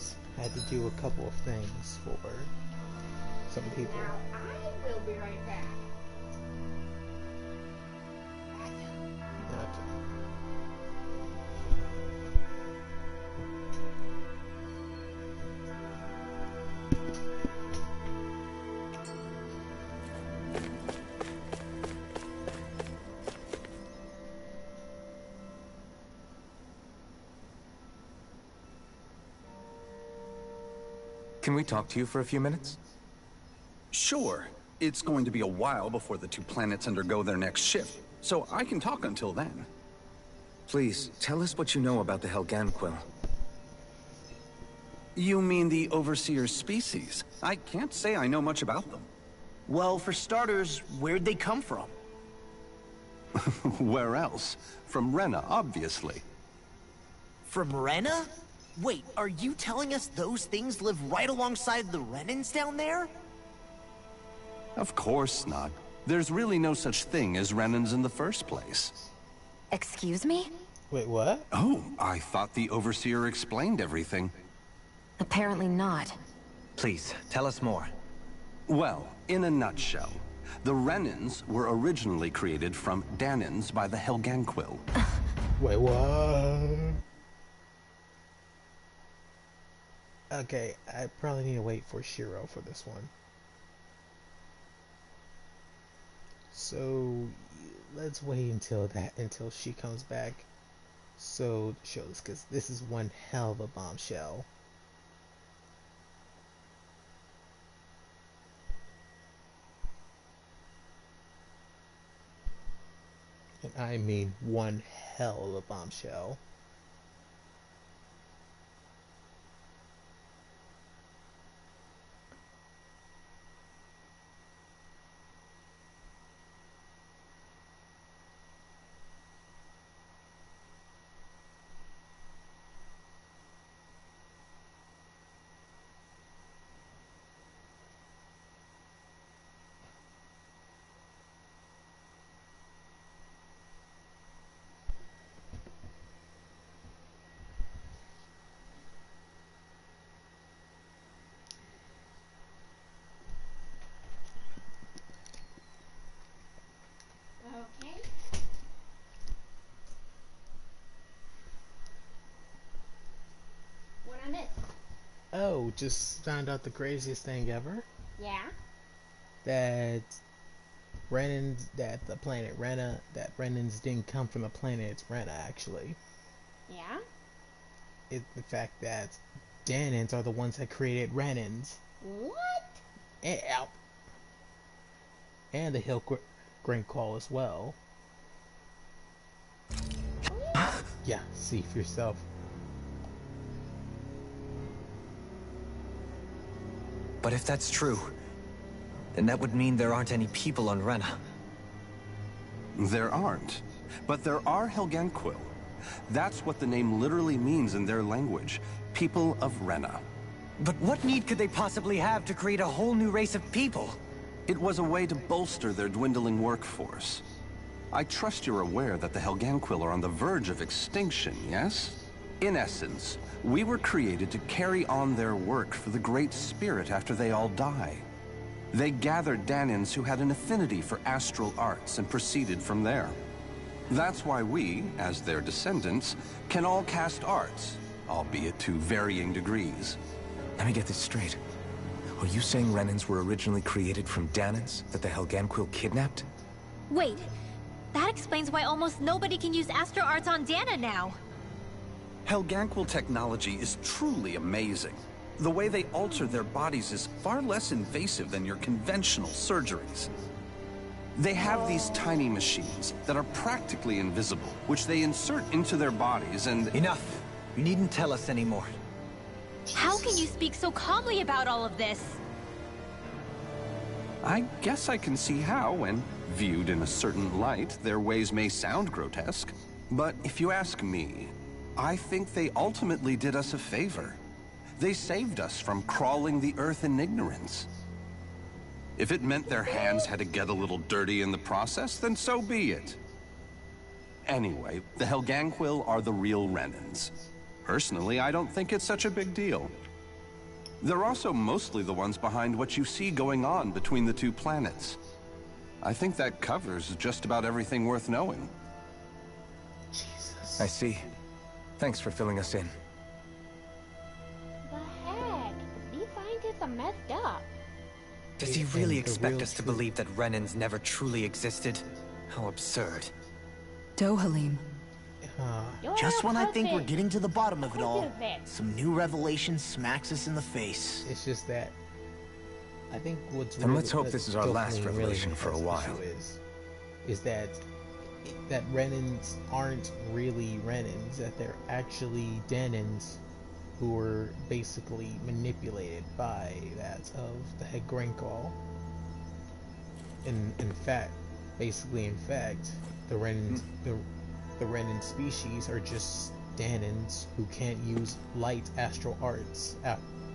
just had to do a couple of things for some people. Now, I will be right back. Okay. Can we talk to you for a few minutes? Sure. It's going to be a while before the two planets undergo their next shift, so I can talk until then. Please, tell us what you know about the Helganquil. You mean the Overseer's species? I can't say I know much about them. Well, for starters, where'd they come from? Where else? From Rena, obviously. From Rena? Wait, are you telling us those things live right alongside the Renans down there? Of course not. There's really no such thing as Renans in the first place. Excuse me? Wait, what? Oh, I thought the Overseer explained everything. Apparently not. Please, tell us more. Well, in a nutshell, the Renans were originally created from Danans by the Helganquil. Wait, what? Okay, I probably need to wait for Shiro for this one. So let's wait until she comes back. So to show this, because this is one hell of a bombshell. And I mean one hell of a bombshell. Okay. What I missed? Oh, just found out the craziest thing ever. Yeah? That the planet Rena, that Renans didn't come from the planet Rena, actually. Yeah? The fact that Danans are the ones that created Renans. What? And the Hill Great Call as well. Yeah, see for yourself. But if that's true, then that would mean there aren't any people on Rena. There aren't. But there are Helganquil. That's what the name literally means in their language. People of Rena. But what need could they possibly have to create a whole new race of people? It was a way to bolster their dwindling workforce. I trust you're aware that the Helganquil are on the verge of extinction, yes? In essence, we were created to carry on their work for the Great Spirit after they all die. They gathered Danans who had an affinity for astral arts and proceeded from there. That's why we, as their descendants, can all cast arts, albeit to varying degrees. Let me get this straight. Are you saying Renans were originally created from Danans that the Helganquil kidnapped? Wait, that explains why almost nobody can use astral arts on Dana now. Helganquil technology is truly amazing. The way they alter their bodies is far less invasive than your conventional surgeries. They have these tiny machines that are practically invisible, which they insert into their bodies and... Enough! You needn't tell us anymore. How can you speak so calmly about all of this? I guess I can see how, when viewed in a certain light, their ways may sound grotesque. But if you ask me, I think they ultimately did us a favor. They saved us from crawling the earth in ignorance. If it meant their hands had to get a little dirty in the process, then so be it. Anyway, the Helganquil are the real Renans. Personally, I don't think it's such a big deal. They're also mostly the ones behind what you see going on between the two planets. I think that covers just about everything worth knowing. Jesus. I see. Thanks for filling us in. The heck? These scientists are messed up. Does he really expect us to believe that Renans never truly existed? How absurd. Dohalim. Just when I think we're getting to the bottom of it all, some new revelation smacks us in the face. It's just that I think what's And let's hope this is our last revelation for a while. Is that Renans aren't really Renans, that they're actually Denins who were basically manipulated by that of the head Grenkall. In fact, the Renan species are just Danins who can't use light astral arts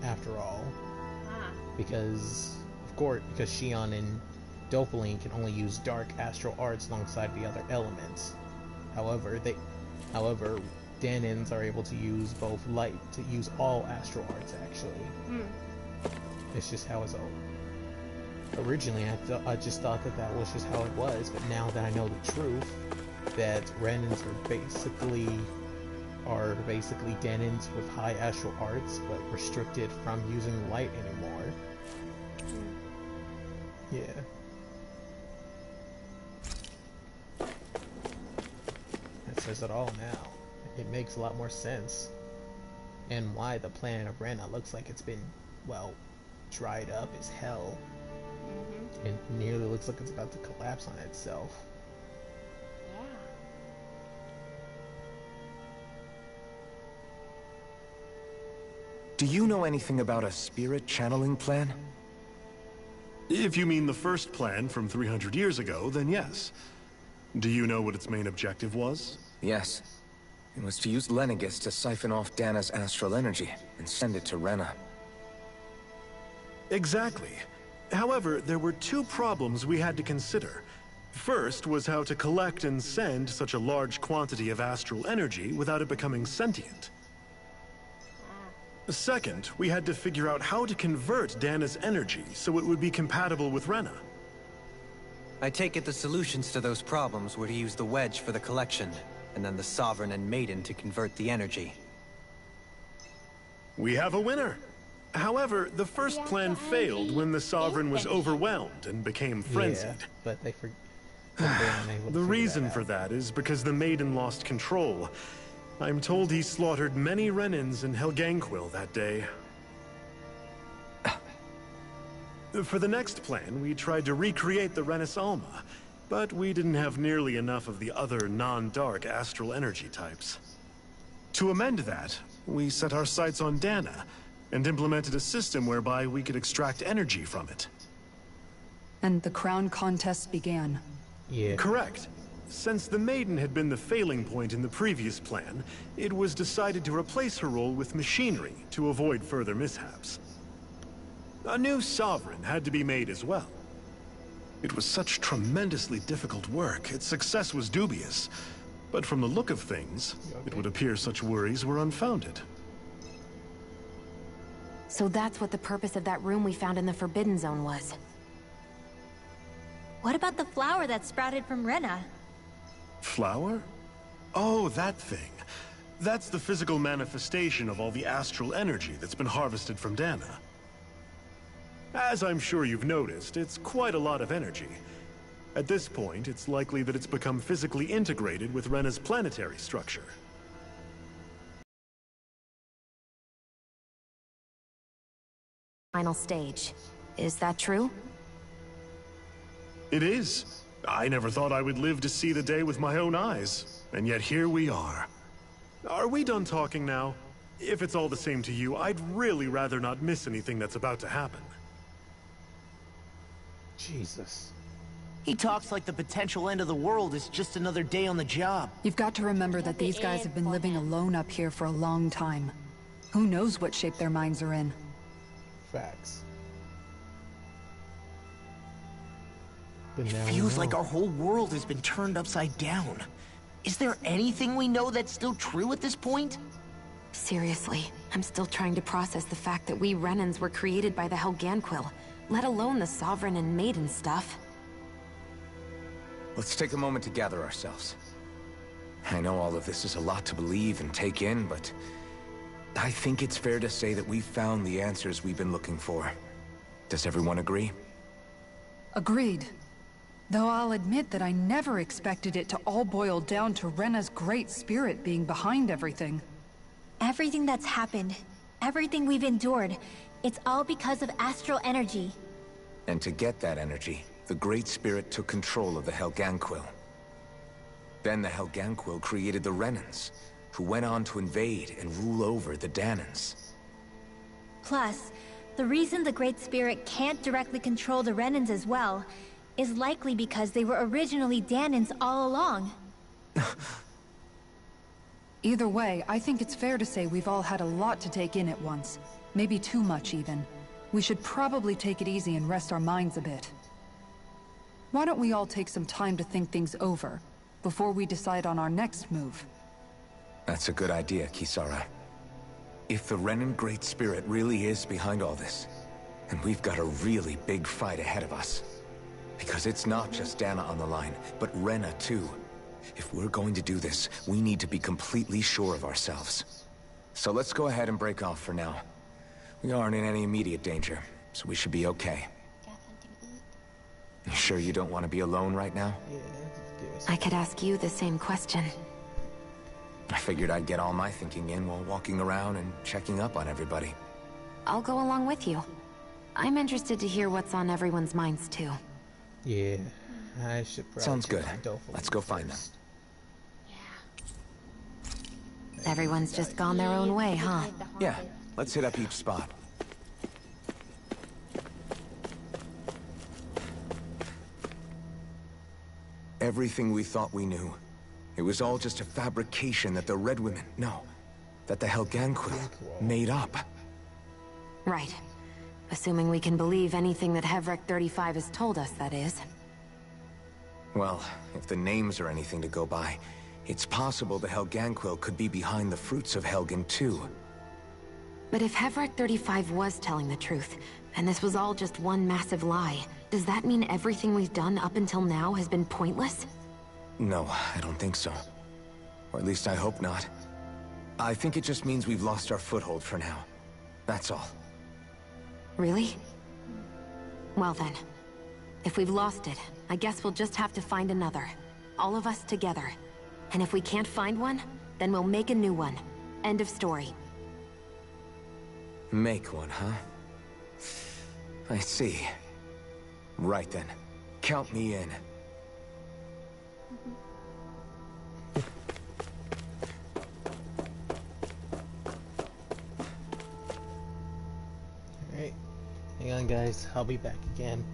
after all. Because Shion and Dopaline can only use dark astral arts alongside the other elements. However, Danins are able to use all astral arts actually. It's just how it's all. Originally, I just thought that was just how it was, but now that I know the truth, that Renans are basically Denins with high astral arts, but restricted from using light anymore. Yeah. That says it all now. It makes a lot more sense. And why the planet of Rena looks like it's been, well, dried up as hell. It nearly looks like it's about to collapse on itself. Do you know anything about a spirit channeling plan? If you mean the first plan from 300 years ago, then yes. Do you know what its main objective was? Yes. It was to use Lenegis to siphon off Dana's astral energy and send it to Rena. Exactly. However, there were two problems we had to consider. First was how to collect and send such a large quantity of astral energy without it becoming sentient. Second, we had to figure out how to convert Dana's energy so it would be compatible with Rena. I take it the solutions to those problems were to use the wedge for the collection, and then the Sovereign and Maiden to convert the energy. We have a winner! However, the first plan failed when the Sovereign was overwhelmed and became frenzied. Yeah, but they The reason for that is because the Maiden lost control. I'm told he slaughtered many Renans in Helganquil that day. For the next plan, we tried to recreate the Renis Alma, but we didn't have nearly enough of the other non-dark astral energy types. To amend that, we set our sights on Dana, and implemented a system whereby we could extract energy from it. And the crown contest began. Yeah. Correct. Since the Maiden had been the failing point in the previous plan, it was decided to replace her role with machinery to avoid further mishaps. A new Sovereign had to be made as well. It was such tremendously difficult work, its success was dubious. But from the look of things, it would appear such worries were unfounded. So that's what the purpose of that room we found in the Forbidden Zone was. What about the flower that sprouted from Rena? Flower? Oh, that thing. That's the physical manifestation of all the astral energy that's been harvested from Dana. As I'm sure you've noticed, it's quite a lot of energy. At this point, it's likely that it's become physically integrated with Rena's planetary structure. Final stage. Is that true? It is. I never thought I would live to see the day with my own eyes, and yet here we are. Are we done talking now? If it's all the same to you, I'd really rather not miss anything that's about to happen. Jesus. He talks like the potential end of the world is just another day on the job. You've got to remember that these guys have been living alone up here for a long time. Who knows what shape their minds are in? Facts. It feels like our whole world has been turned upside down. Is there anything we know that's still true at this point? Seriously, I'm still trying to process the fact that we Renans were created by the Helganquil, let alone the Sovereign and Maiden stuff. Let's take a moment to gather ourselves. I know all of this is a lot to believe and take in, but I think it's fair to say that we've found the answers we've been looking for. Does everyone agree? Agreed. Though I'll admit that I never expected it to all boil down to Rena's great spirit being behind everything. Everything that's happened, everything we've endured, it's all because of astral energy. And to get that energy, the Great Spirit took control of the Helganquil. Then the Helganquil created the Renans, who went on to invade and rule over the Danans. Plus, the reason the Great Spirit can't directly control the Renans as well is likely because they were originally Danans all along. Either way, I think it's fair to say we've all had a lot to take in at once. Maybe too much, even. We should probably take it easy and rest our minds a bit. Why don't we all take some time to think things over, before we decide on our next move? That's a good idea, Kisara. If the Renan Great Spirit really is behind all this, then we've got a really big fight ahead of us. Because it's not just Dana on the line, but Rena too. If we're going to do this, we need to be completely sure of ourselves. So let's go ahead and break off for now. We aren't in any immediate danger, so we should be okay. You sure you don't want to be alone right now? I could ask you the same question. I figured I'd get all my thinking in while walking around and checking up on everybody. I'll go along with you. I'm interested to hear what's on everyone's minds too. Yeah, I should probably... Sounds good. Let's go find them. Everyone's just gone their own way, huh? Yeah, let's hit up each spot. Everything we thought we knew, it was all just a fabrication that the Red Women, no, that the Helganquil made up. Right. Assuming we can believe anything that Hevrek 35 has told us, that is. Well, if the names are anything to go by, it's possible the Helganquil could be behind the fruits of Helgen too. But if Hevrek 35 was telling the truth, and this was all just one massive lie, does that mean everything we've done up until now has been pointless? No, I don't think so. Or at least I hope not. I think it just means we've lost our foothold for now. That's all. Really? Well then, if we've lost it, I guess we'll just have to find another. All of us together. And if we can't find one, then we'll make a new one. End of story. Make one, huh? I see. Right then. Count me in. Alright. Hang on, guys. I'll be back again.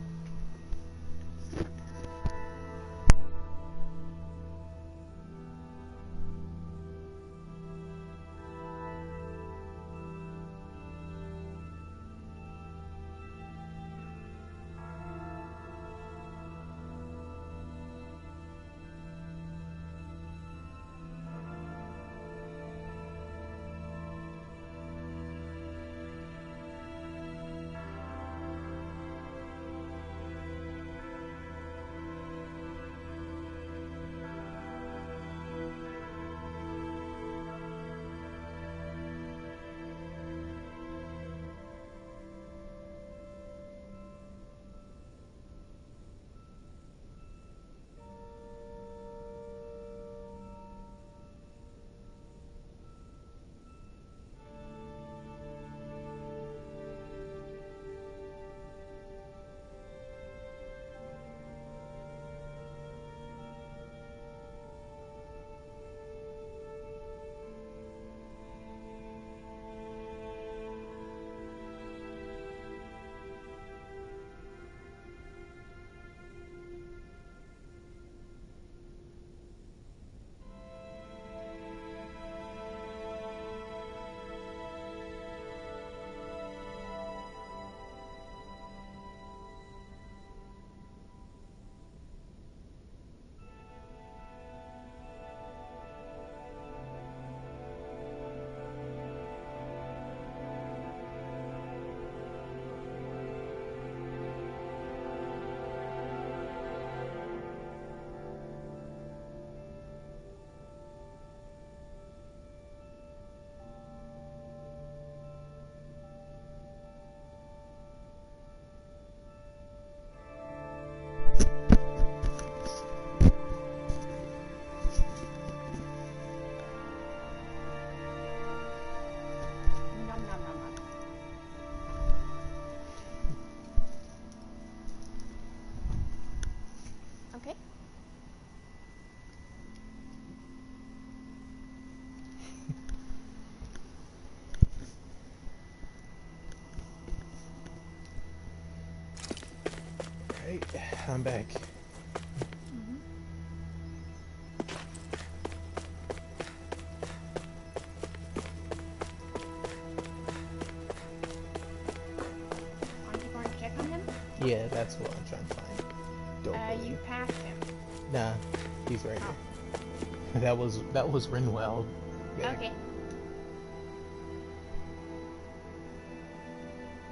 Okay. Right, I'm back. Aren't you going to check on him? Yeah, that's what I'm trying to find. Don't You passed him. Nah, he's right here. That was Rinwell. Yeah. Okay.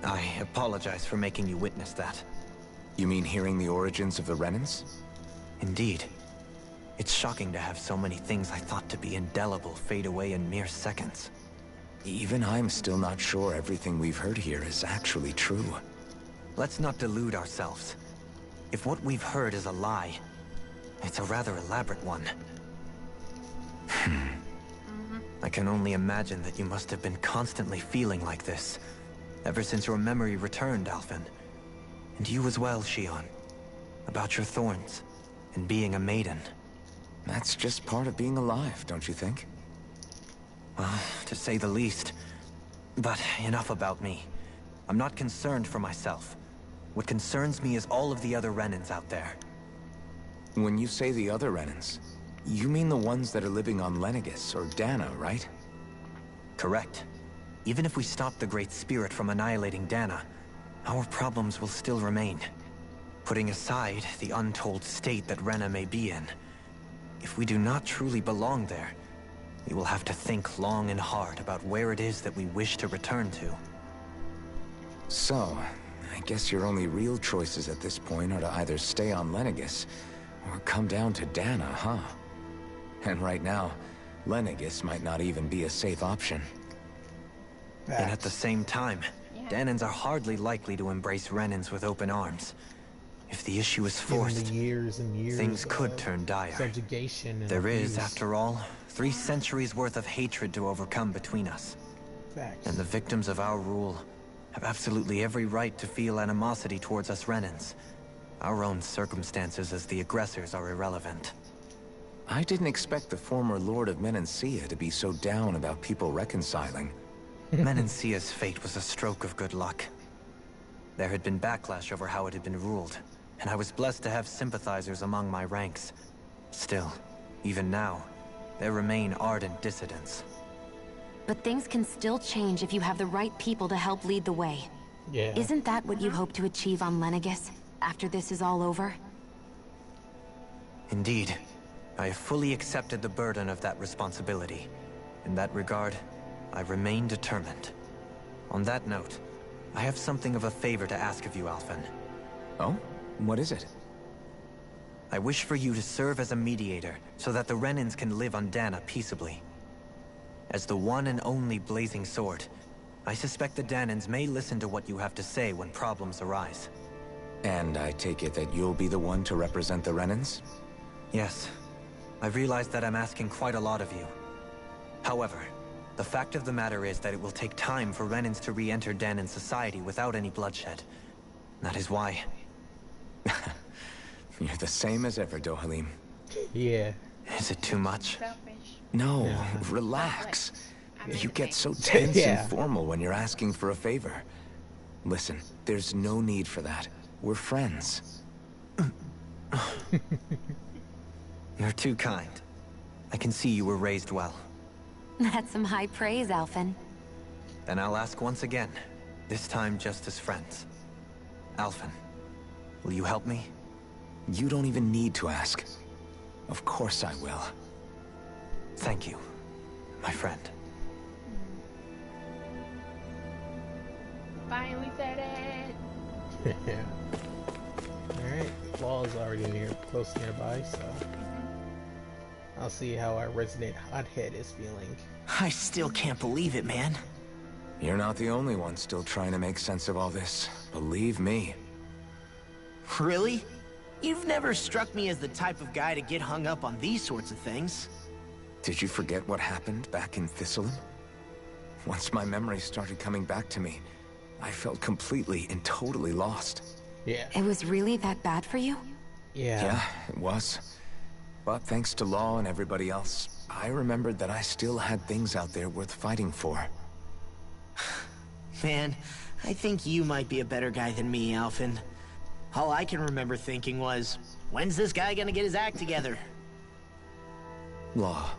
I apologize for making you witness that. You mean hearing the origins of the Renans? Indeed. It's shocking to have so many things I thought to be indelible fade away in mere seconds. Even I'm still not sure everything we've heard here is actually true. Let's not delude ourselves. If what we've heard is a lie, it's a rather elaborate one. I can only imagine that you must have been constantly feeling like this, ever since your memory returned, Alphen. And you as well, Shion. About your thorns, and being a maiden. That's just part of being alive, don't you think? Well, to say the least. But enough about me. I'm not concerned for myself. What concerns me is all of the other Renans out there. When you say the other Renans, you mean the ones that are living on Lenegis or Dana, right? Correct. Even if we stop the Great Spirit from annihilating Dana, our problems will still remain. Putting aside the untold state that Rena may be in, if we do not truly belong there, we will have to think long and hard about where it is that we wish to return to. So, I guess your only real choices at this point are to either stay on Lenegis, or come down to Dana, huh? And right now, Lenegis might not even be a safe option. And at the same time, Danans are hardly likely to embrace Renans with open arms. If the issue is forced, the years and years things could turn dire. Subjugation and there abuse. is, after all, 3 centuries worth of hatred to overcome between us. Facts. And the victims of our rule have absolutely every right to feel animosity towards us Renans. Our own circumstances as the aggressors are irrelevant. I didn't expect the former Lord of Menancia to be so down about people reconciling. Menancia's fate was a stroke of good luck. There had been backlash over how it had been ruled, and I was blessed to have sympathizers among my ranks. Still, even now, there remain ardent dissidents. But things can still change if you have the right people to help lead the way. Yeah. Isn't that what you hope to achieve on Lenegis, after this is all over? Indeed. I have fully accepted the burden of that responsibility. In that regard, I remain determined. On that note, I have something of a favor to ask of you, Alphen. Oh? What is it? I wish for you to serve as a mediator, so that the Renans can live on Dana peaceably. As the one and only Blazing Sword, I suspect the Danans may listen to what you have to say when problems arise. And I take it that you'll be the one to represent the Renans? Yes. I realize that I'm asking quite a lot of you. However, the fact of the matter is that it will take time for Renans to re-enter Danan society without any bloodshed. That is why... You're the same as ever, Dohalim. Yeah. Is it too much? No, relax. You get so tense and formal when you're asking for a favor. Listen, there's no need for that. We're friends. You're too kind. I can see you were raised well. That's some high praise, Alphen. Then I'll ask once again, this time just as friends. Alphen, will you help me? You don't even need to ask. Of course I will. Thank you, my friend. Finally said it! Yeah. Alright, the wall is already close nearby, so... I'll see how our resident hothead is feeling. I still can't believe it, man. You're not the only one still trying to make sense of all this. Believe me. Really? You've never struck me as the type of guy to get hung up on these sorts of things. Did you forget what happened back in Thistleum? Once my memory started coming back to me, I felt completely and totally lost. Yeah. It was really that bad for you? Yeah, it was. But thanks to Law and everybody else, I remembered that I still had things out there worth fighting for. Man, I think you might be a better guy than me, Alphen. All I can remember thinking was, when's this guy gonna get his act together? Law.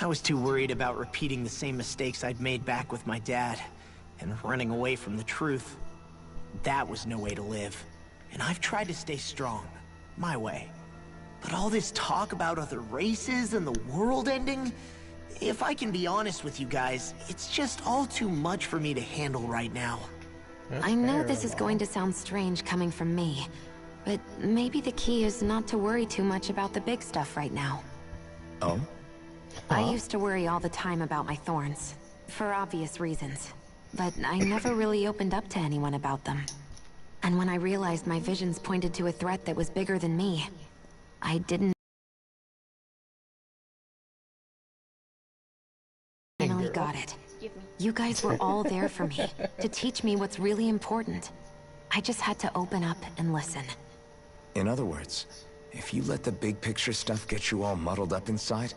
I was too worried about repeating the same mistakes I'd made back with my dad, and running away from the truth. That was no way to live. And I've tried to stay strong, my way. But all this talk about other races and the world ending, if I can be honest with you guys, it's just all too much for me to handle right now. I know this is going to sound strange coming from me, but maybe the key is not to worry too much about the big stuff right now. Oh? I used to worry all the time about my thorns, for obvious reasons. But I never really opened up to anyone about them. And when I realized my visions pointed to a threat that was bigger than me, I didn't finally got it. You guys were all there for me, to teach me what's really important. I just had to open up and listen. In other words, if you let the big picture stuff get you all muddled up inside,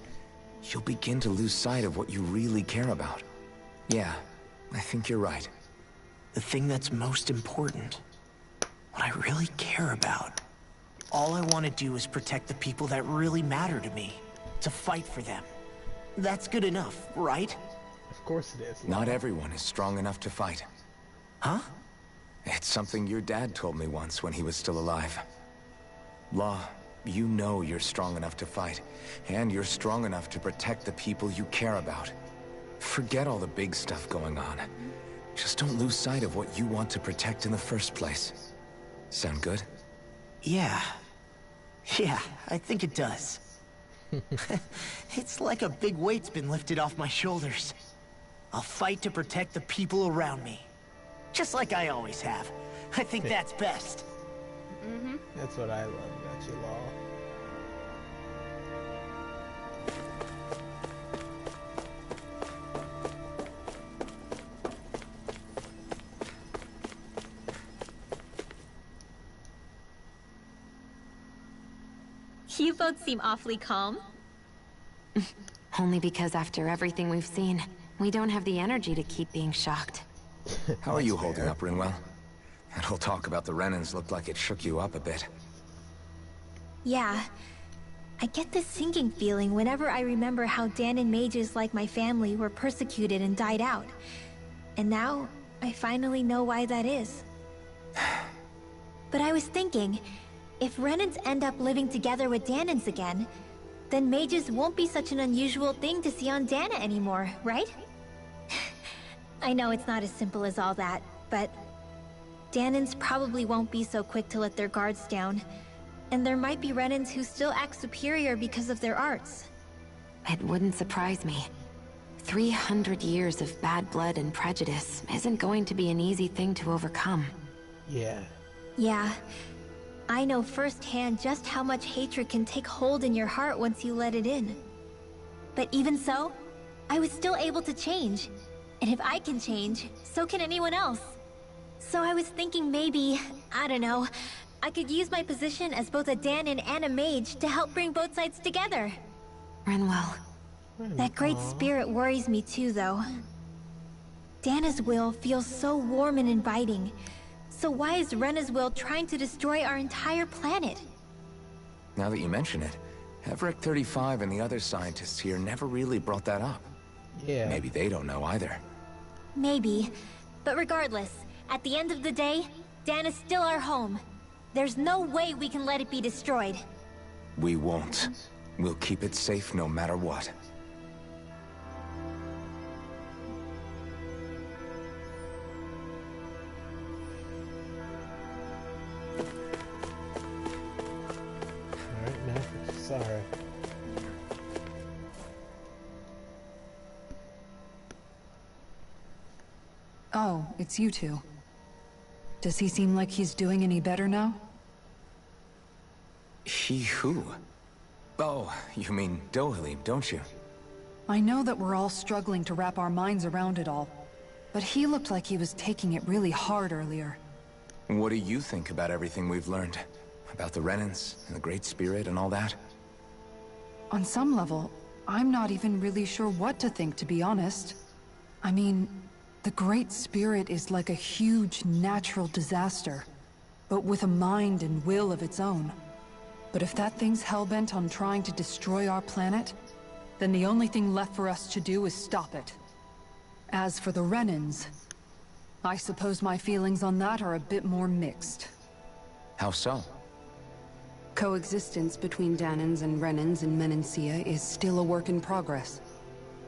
you'll begin to lose sight of what you really care about. Yeah, I think you're right. The thing that's most important, what I really care about. All I want to do is protect the people that really matter to me, to fight for them. That's good enough, right? Of course it is. Not everyone is strong enough to fight. Huh? It's something your dad told me once when he was still alive. Law, you know you're strong enough to fight, and you're strong enough to protect the people you care about. Forget all the big stuff going on. Just don't lose sight of what you want to protect in the first place. Sound good? Yeah. Yeah, I think it does. It's like a big weight's been lifted off my shoulders. I'll fight to protect the people around me. Just like I always have. I think that's best. That's what I love about you, Law. You both seem awfully calm. Only because after everything we've seen, we don't have the energy to keep being shocked. How are you holding up, Rinwell? That whole talk about the Renans looked like it shook you up a bit. Yeah. I get this sinking feeling whenever I remember how Dan and mages like my family were persecuted and died out. And now, I finally know why that is. But I was thinking, if Renans end up living together with Danans again, then mages won't be such an unusual thing to see on Dana anymore, right? I know it's not as simple as all that, but Danans probably won't be so quick to let their guards down. And there might be Renans who still act superior because of their arts. It wouldn't surprise me. 300 years of bad blood and prejudice isn't going to be an easy thing to overcome. Yeah. Yeah. I know firsthand just how much hatred can take hold in your heart once you let it in. But even so, I was still able to change. And if I can change, so can anyone else. So I was thinking maybe, I don't know, I could use my position as both a Danan and a mage to help bring both sides together. Rinwell. That great spirit worries me too, though. Dana's will feels so warm and inviting. So why is Rena's will trying to destroy our entire planet? Now that you mention it, Everett 35 and the other scientists here never really brought that up. Yeah. Maybe they don't know either. Maybe. But regardless, at the end of the day, Dan is still our home. There's no way we can let it be destroyed. We won't. We'll keep it safe no matter what. Alright, now, sorry. Oh, it's you two. Does he seem like he's doing any better now? He who? Oh, you mean Dohalim, don't you? I know that we're all struggling to wrap our minds around it all, but he looked like he was taking it really hard earlier. What do you think about everything we've learned? About the Renans and the Great Spirit and all that? On some level, I'm not even really sure what to think, to be honest. I mean, the Great Spirit is like a huge natural disaster, but with a mind and will of its own. But if that thing's hellbent on trying to destroy our planet, then the only thing left for us to do is stop it. As for the Renans, I suppose my feelings on that are a bit more mixed. How so? Coexistence between Danans and Renans in Menancia is still a work in progress.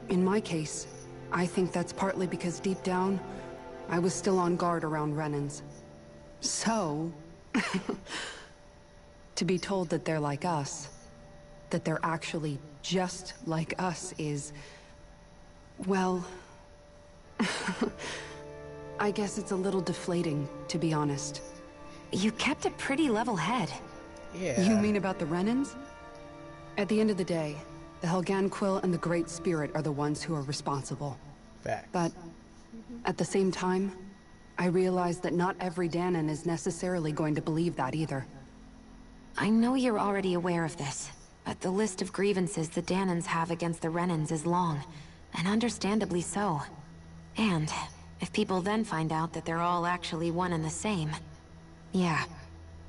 In my case, I think that's partly because deep down, I was still on guard around Renans. So... to be told that they're like us, that they're actually just like us is... well... I guess it's a little deflating, to be honest. You kept a pretty level head. Yeah. You mean about the Renans? At the end of the day, the Helganquil and the Great Spirit are the ones who are responsible. Facts. But at the same time, I realize that not every Danan is necessarily going to believe that either. I know you're already aware of this, but the list of grievances the Danans have against the Renans is long, and understandably so. And if people then find out that they're all actually one and the same, yeah,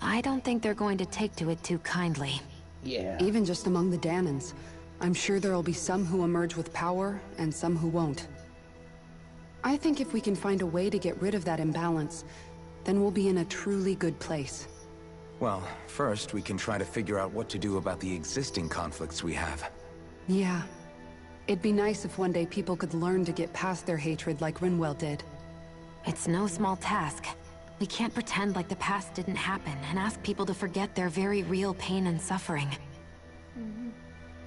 I don't think they're going to take to it too kindly. Yeah. Even just among the Danans, I'm sure there'll be some who emerge with power, and some who won't. I think if we can find a way to get rid of that imbalance, then we'll be in a truly good place. Well, first we can try to figure out what to do about the existing conflicts we have. Yeah. It'd be nice if one day people could learn to get past their hatred like Rinwell did. It's no small task. We can't pretend like the past didn't happen and ask people to forget their very real pain and suffering.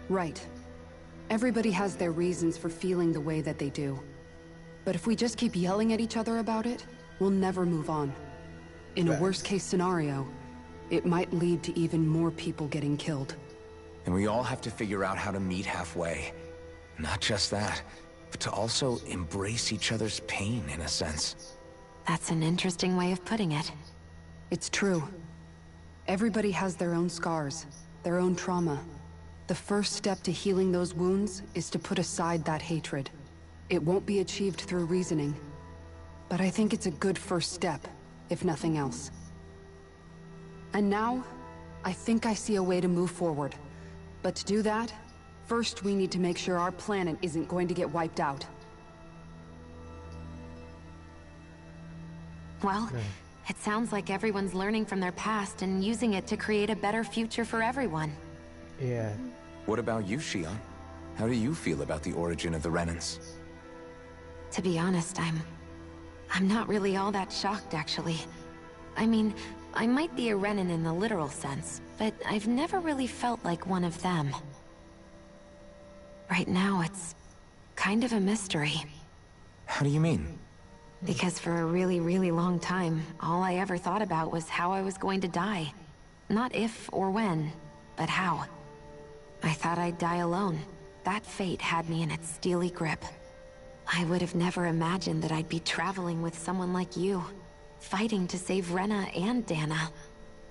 Right. Everybody has their reasons for feeling the way that they do. But if we just keep yelling at each other about it, we'll never move on. In a worst-case scenario, it might lead to even more people getting killed. And we all have to figure out how to meet halfway. Not just that, but to also embrace each other's pain, in a sense. That's an interesting way of putting it. It's true. Everybody has their own scars, their own trauma. The first step to healing those wounds is to put aside that hatred. It won't be achieved through reasoning. But I think it's a good first step, if nothing else. And now, I think I see a way to move forward. But to do that, first we need to make sure our planet isn't going to get wiped out. Well, it sounds like everyone's learning from their past and using it to create a better future for everyone. Yeah. What about you, Shion? How do you feel about the origin of the Renans? To be honest, I'm not really all that shocked, actually. I mean, I might be a Renan in the literal sense, but I've never really felt like one of them. Right now, it's kind of a mystery. How do you mean? Because for a really, really long time, all I ever thought about was how I was going to die. Not if or when, but how. I thought I'd die alone. That fate had me in its steely grip. I would have never imagined that I'd be traveling with someone like you, fighting to save Rena and Dana.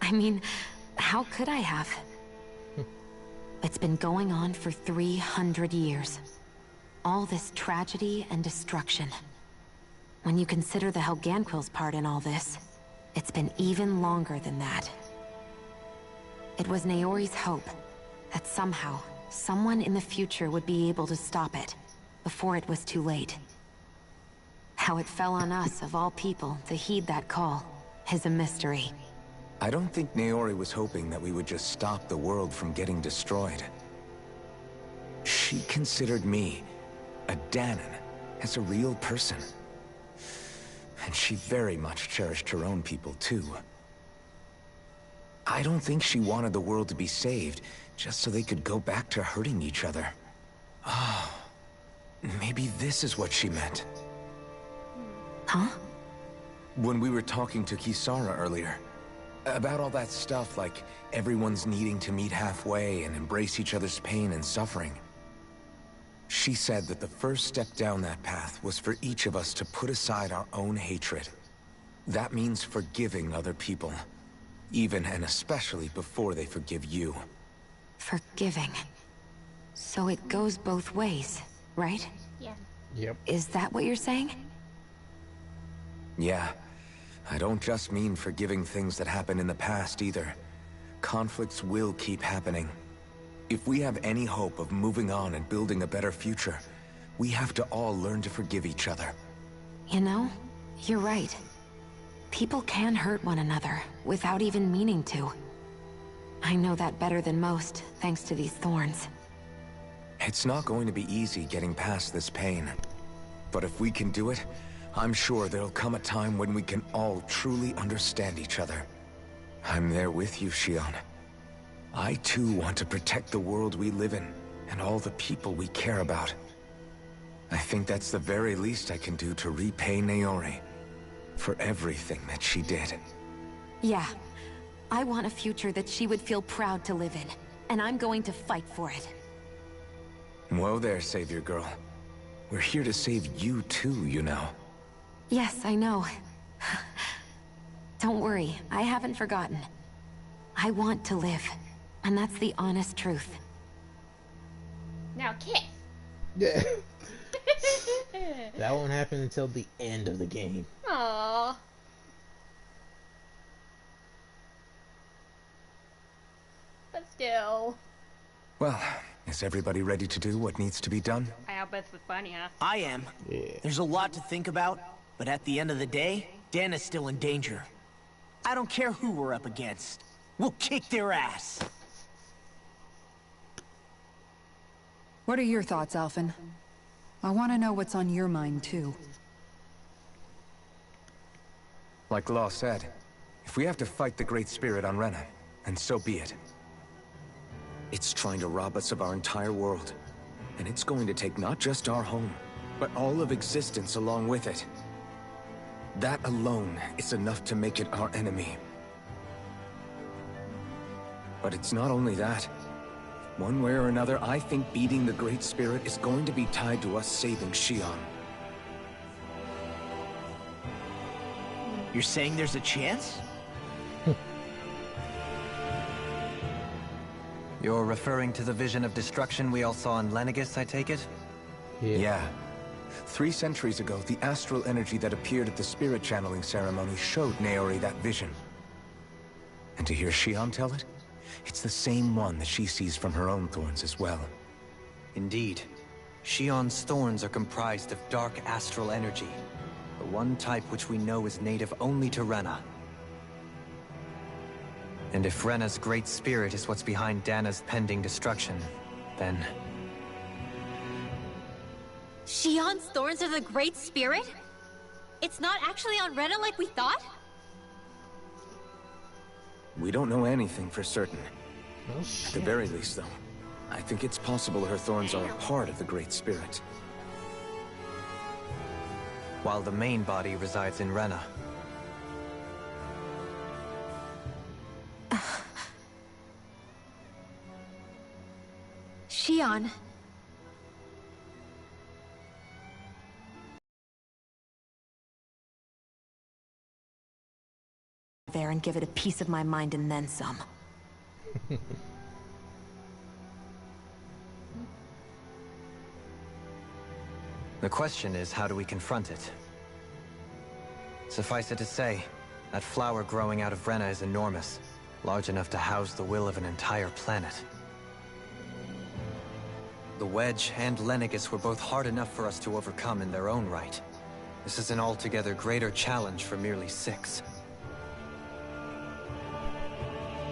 I mean, how could I have? It's been going on for 300 years. All this tragedy and destruction. When you consider the Helganquil's part in all this, it's been even longer than that. It was Naori's hope that somehow, someone in the future would be able to stop it, before it was too late. How it fell on us, of all people, to heed that call, is a mystery. I don't think Naori was hoping that we would just stop the world from getting destroyed. She considered me, a Danan, as a real person. And she very much cherished her own people, too. I don't think she wanted the world to be saved, just so they could go back to hurting each other. Oh, maybe this is what she meant. Huh? When we were talking to Kisara earlier, about all that stuff like everyone's needing to meet halfway and embrace each other's pain and suffering. She said that the first step down that path was for each of us to put aside our own hatred. That means forgiving other people. Even and especially before they forgive you. Forgiving. So it goes both ways, right? Yeah. Yep. Is that what you're saying? Yeah. I don't just mean forgiving things that happened in the past either. Conflicts will keep happening. If we have any hope of moving on and building a better future, we have to all learn to forgive each other. You know, you're right. People can hurt one another without even meaning to. I know that better than most, thanks to these thorns. It's not going to be easy getting past this pain. But if we can do it, I'm sure there'll come a time when we can all truly understand each other. I'm there with you, Shion. I too want to protect the world we live in, and all the people we care about. I think that's the very least I can do to repay Naori for everything that she did. Yeah. I want a future that she would feel proud to live in, and I'm going to fight for it. Whoa there, Savior Girl. We're here to save you too, you know. Yes, I know. Don't worry, I haven't forgotten. I want to live, and that's the honest truth. Now kiss. Yeah. That won't happen until the end of the game. Aww. But still. Well, is everybody ready to do what needs to be done? I bet it's funny, huh? I am. Yeah. There's a lot to think about, but at the end of the day, Dana's still in danger. I don't care who we're up against. We'll kick their ass. What are your thoughts, Alphen? I want to know what's on your mind, too. Like Law said, if we have to fight the Great Spirit on Rena, then so be it. It's trying to rob us of our entire world. And it's going to take not just our home, but all of existence along with it. That alone is enough to make it our enemy. But it's not only that. One way or another, I think beating the Great Spirit is going to be tied to us saving Shion. You're saying there's a chance? You're referring to the vision of destruction we all saw in Lenegis, I take it? Yeah. 3 centuries ago, the astral energy that appeared at the spirit channeling ceremony showed Naori that vision. And to hear Shion tell it, it's the same one that she sees from her own thorns as well. Indeed. Shion's thorns are comprised of dark astral energy, the one type which we know is native only to Rena. And if Rena's Great Spirit is what's behind Dana's pending destruction, then... Shion's thorns are the Great Spirit? It's not actually on Rena like we thought? We don't know anything for certain. Oh, At shit. the very least, though, I think it's possible her thorns are a part of the Great Spirit. While the main body resides in Rena. Shion. There and give it a piece of my mind and then some. The question is, how do we confront it? Suffice it to say, that flower growing out of Rena is enormous, large enough to house the will of an entire planet. The Wedge and Lenegis were both hard enough for us to overcome in their own right. This is an altogether greater challenge for merely 6.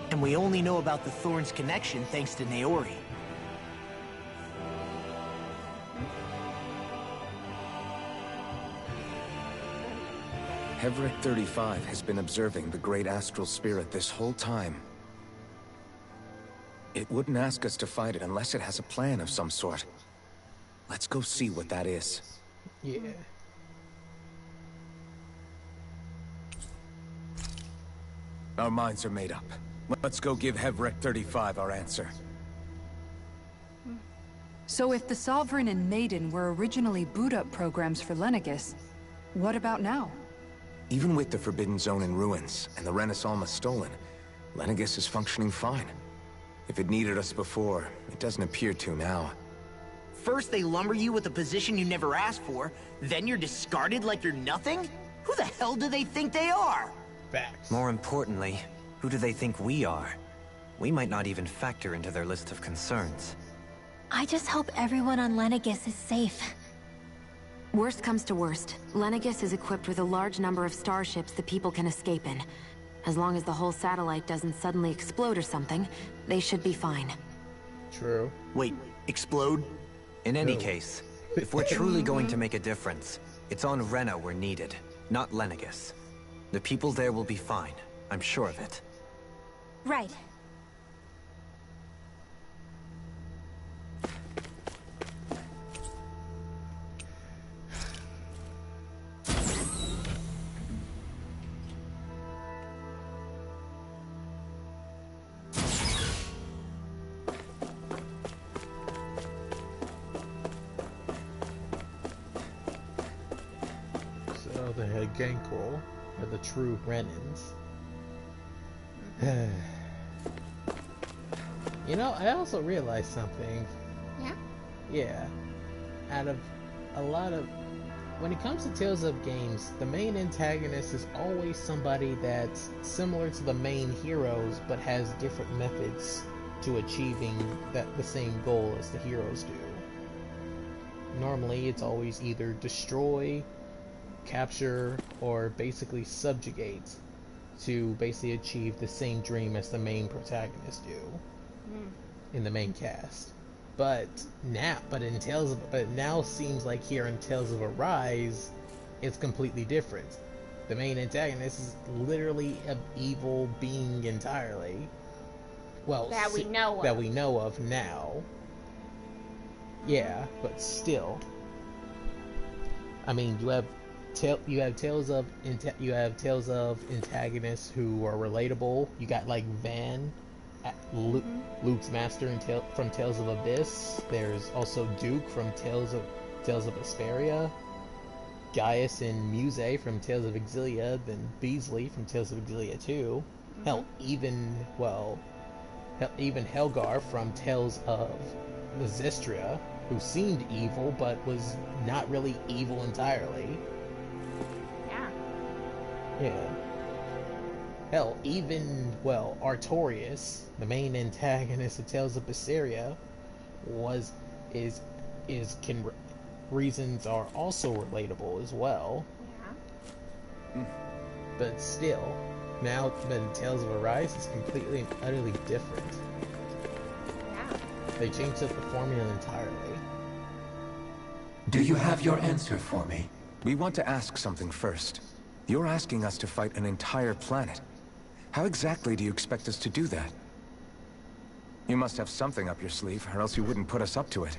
And we only know about the Thorns connection thanks to Naori. Hevric 35 has been observing the Great Astral Spirit this whole time. It wouldn't ask us to fight it unless it has a plan of some sort. Let's go see what that is. Yeah. Our minds are made up. Let's go give Hevric 35 our answer. So if the Sovereign and Maiden were originally boot-up programs for Lenegis, what about now? Even with the Forbidden Zone in ruins and the Renaissance stolen, Lenegis is functioning fine. If it needed us before, it doesn't appear to now. First they lumber you with a position you never asked for, then you're discarded like you're nothing? Who the hell do they think they are? Facts. More importantly, who do they think we are? We might not even factor into their list of concerns. I just hope everyone on Lenegis is safe. Worst comes to worst, Lenegis is equipped with a large number of starships the people can escape in. As long as the whole satellite doesn't suddenly explode or something, they should be fine. True. Wait, explode? In any case, if we're truly going to make a difference, it's on Rena we're needed, not Lenegis. The people there will be fine, I'm sure of it. Right. So the Helgenquil are the true Renans. You know, I also realized something. Yeah? Yeah. Out of a lot of... When it comes to Tales of games, the main antagonist is always somebody that's similar to the main heroes, but has different methods to achieving the same goal as the heroes do. Normally, it's always either destroy, capture, or basically subjugate to basically achieve the same dream as the main protagonists do in the main cast. But now seems like here in Tales of Arise, it's completely different. The main antagonist is literally an evil being entirely. Well, that we know of. That we know of now. Yeah, but still. I mean, you have tales of antagonists who are relatable. You got like Van, Luke's master from Tales of Abyss. There's also Duke from Tales of Vesperia, Gaius and Muse from Tales of Exilia, then Beasley from Tales of Exilia 2. Hell, even Helgar from Tales of Zestria, who seemed evil but was not really evil entirely. Yeah. Hell, even, Artorias, the main antagonist of Tales of Berseria, reasons are also relatable as well. Yeah. But still, now Tales of Arise is completely and utterly different. Yeah. They changed up the formula entirely. Do you have your answer for me? We want to ask something first. You're asking us to fight an entire planet. How exactly do you expect us to do that? You must have something up your sleeve, or else you wouldn't put us up to it.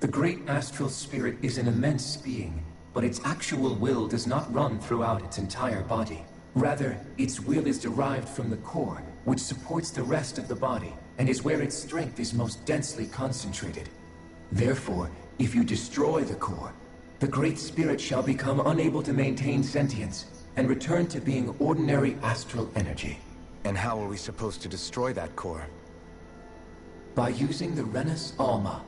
The great astral spirit is an immense being, but its actual will does not run throughout its entire body. Rather, its will is derived from the core, which supports the rest of the body, and is where its strength is most densely concentrated. Therefore, if you destroy the core, the Great Spirit shall become unable to maintain sentience, and return to being ordinary astral energy. And how are we supposed to destroy that core? By using the Renus Alma.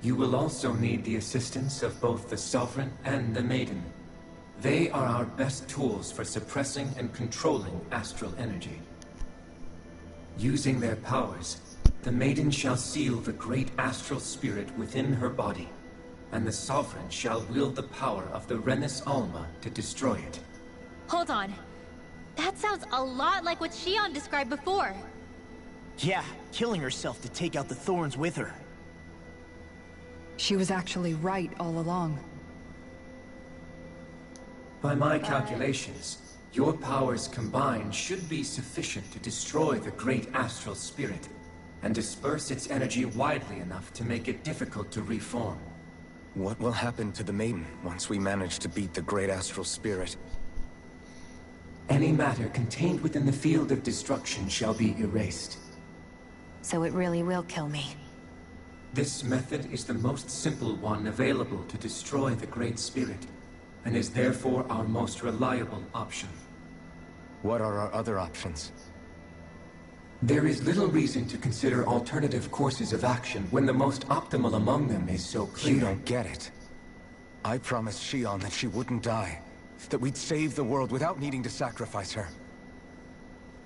You will also need the assistance of both the Sovereign and the Maiden. They are our best tools for suppressing and controlling astral energy. Using their powers, the Maiden shall seal the great astral spirit within her body, and the Sovereign shall wield the power of the Renus Alma to destroy it. Hold on. That sounds a lot like what Shion described before. Yeah, killing herself to take out the thorns with her. She was actually right all along. By my calculations, your powers combined should be sufficient to destroy the great astral spirit, and disperse its energy widely enough to make it difficult to reform. What will happen to the Maiden once we manage to beat the great astral spirit? Any matter contained within the field of destruction shall be erased. So it really will kill me. This method is the most simple one available to destroy the Great Spirit, and is therefore our most reliable option. What are our other options? There is little reason to consider alternative courses of action when the most optimal among them is so clear. You don't get it. I promised Shion that she wouldn't die. That we'd save the world without needing to sacrifice her.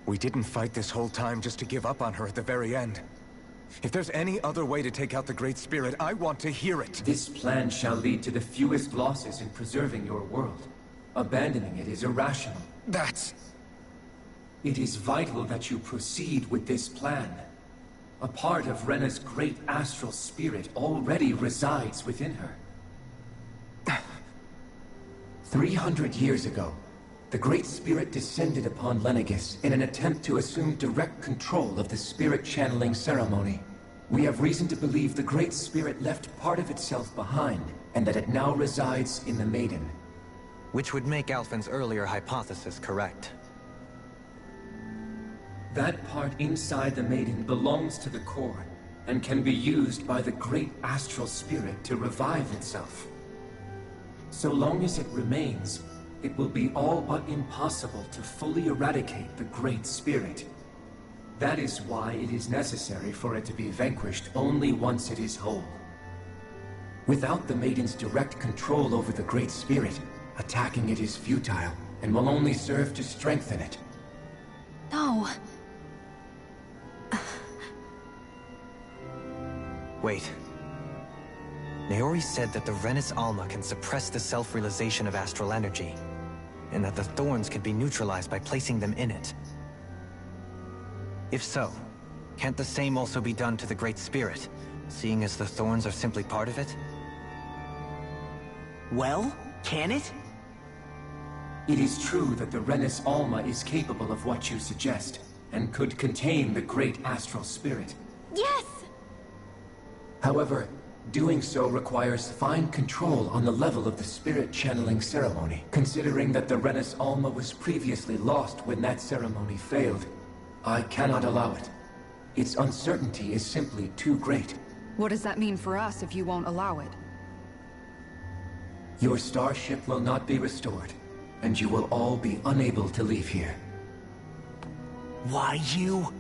We didn't fight this whole time just to give up on her at the very end. If there's any other way to take out the Great Spirit, I want to hear it. This plan shall lead to the fewest losses in preserving your world. Abandoning it is irrational. It is vital that you proceed with this plan. A part of Rena's great astral spirit already resides within her. 300 years ago, the Great Spirit descended upon Lenegis in an attempt to assume direct control of the spirit channeling ceremony. We have reason to believe the Great Spirit left part of itself behind, and that it now resides in the Maiden. Which would make Alphen's earlier hypothesis correct. That part inside the Maiden belongs to the core, and can be used by the Great Astral Spirit to revive itself. So long as it remains, it will be all but impossible to fully eradicate the Great Spirit. That is why it is necessary for it to be vanquished only once it is whole. Without the Maiden's direct control over the Great Spirit, attacking it is futile, and will only serve to strengthen it. No. Wait. Naori said that the Renis Alma can suppress the self-realization of astral energy, and that the thorns can be neutralized by placing them in it. If so, can't the same also be done to the Great Spirit, seeing as the thorns are simply part of it? Well, can it? It is true that the Renis Alma is capable of what you suggest, and could contain the Great Astral Spirit. Yes! However, doing so requires fine control on the level of the spirit channeling ceremony. Considering that the Renis Alma was previously lost when that ceremony failed, I cannot allow it. Its uncertainty is simply too great. What does that mean for us if you won't allow it? Your starship will not be restored, and you will all be unable to leave here. Why you?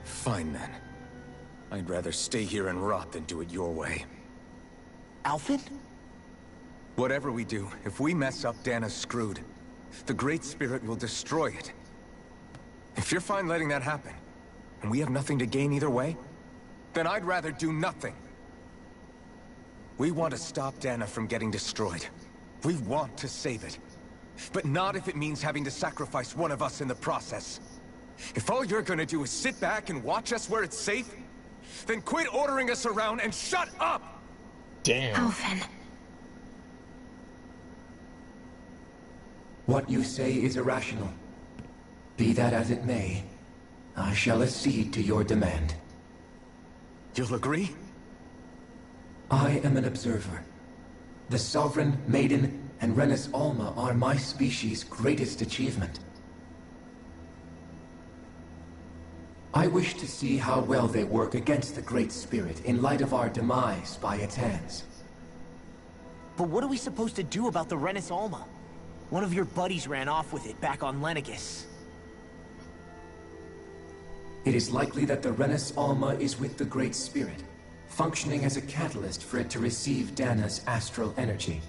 Fine then. I'd rather stay here and rot than do it your way. Alphen? Whatever we do, if we mess up, Dana's screwed. The Great Spirit will destroy it. If you're fine letting that happen, and we have nothing to gain either way, then I'd rather do nothing. We want to stop Dana from getting destroyed. We want to save it. But not if it means having to sacrifice one of us in the process. If all you're gonna do is sit back and watch us where it's safe, then quit ordering us around and shut up! Damn. Alphen. What you say is irrational. Be that as it may, I shall accede to your demand. You'll agree? I am an observer. The Sovereign, Maiden, and Renis Alma are my species' greatest achievement. I wish to see how well they work against the Great Spirit in light of our demise by its hands. But what are we supposed to do about the Renis Alma? One of your buddies ran off with it back on Lenegis. It is likely that the Renis Alma is with the Great Spirit, functioning as a catalyst for it to receive Dana's astral energy.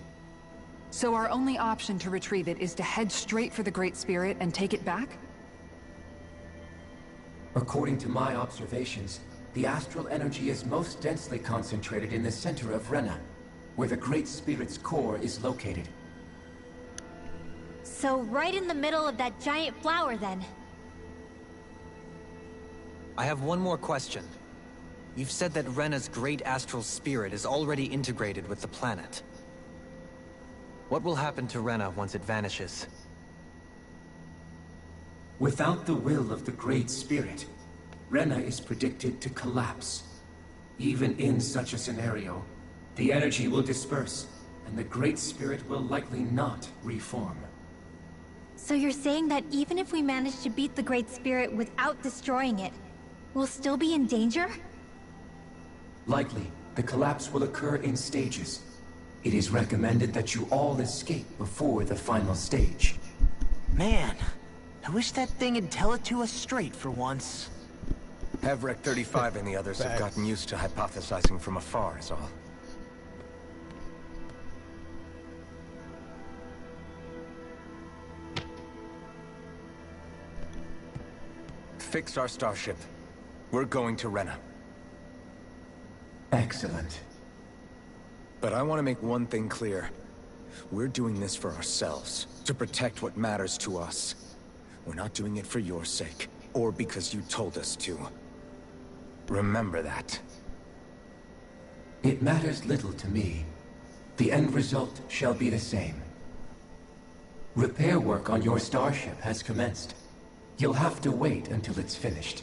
So our only option to retrieve it is to head straight for the Great Spirit and take it back? According to my observations, the astral energy is most densely concentrated in the center of Rena, where the Great Spirit's core is located. So right in the middle of that giant flower, then. I have one more question. You've said that Rena's great astral spirit is already integrated with the planet. What will happen to Rena once it vanishes? Without the will of the Great Spirit, Rena is predicted to collapse. Even in such a scenario, the energy will disperse, and the Great Spirit will likely not reform. So you're saying that even if we manage to beat the Great Spirit without destroying it, we'll still be in danger? Likely, the collapse will occur in stages. It is recommended that you all escape before the final stage. Man, I wish that thing'd tell it to us straight for once. Havrek 35 and the others have gotten used to hypothesizing from afar, is all. Fix our starship. We're going to Rena. Excellent. But I want to make one thing clear. We're doing this for ourselves, to protect what matters to us. We're not doing it for your sake, or because you told us to. Remember that. It matters little to me. The end result shall be the same. Repair work on your starship has commenced. You'll have to wait until it's finished.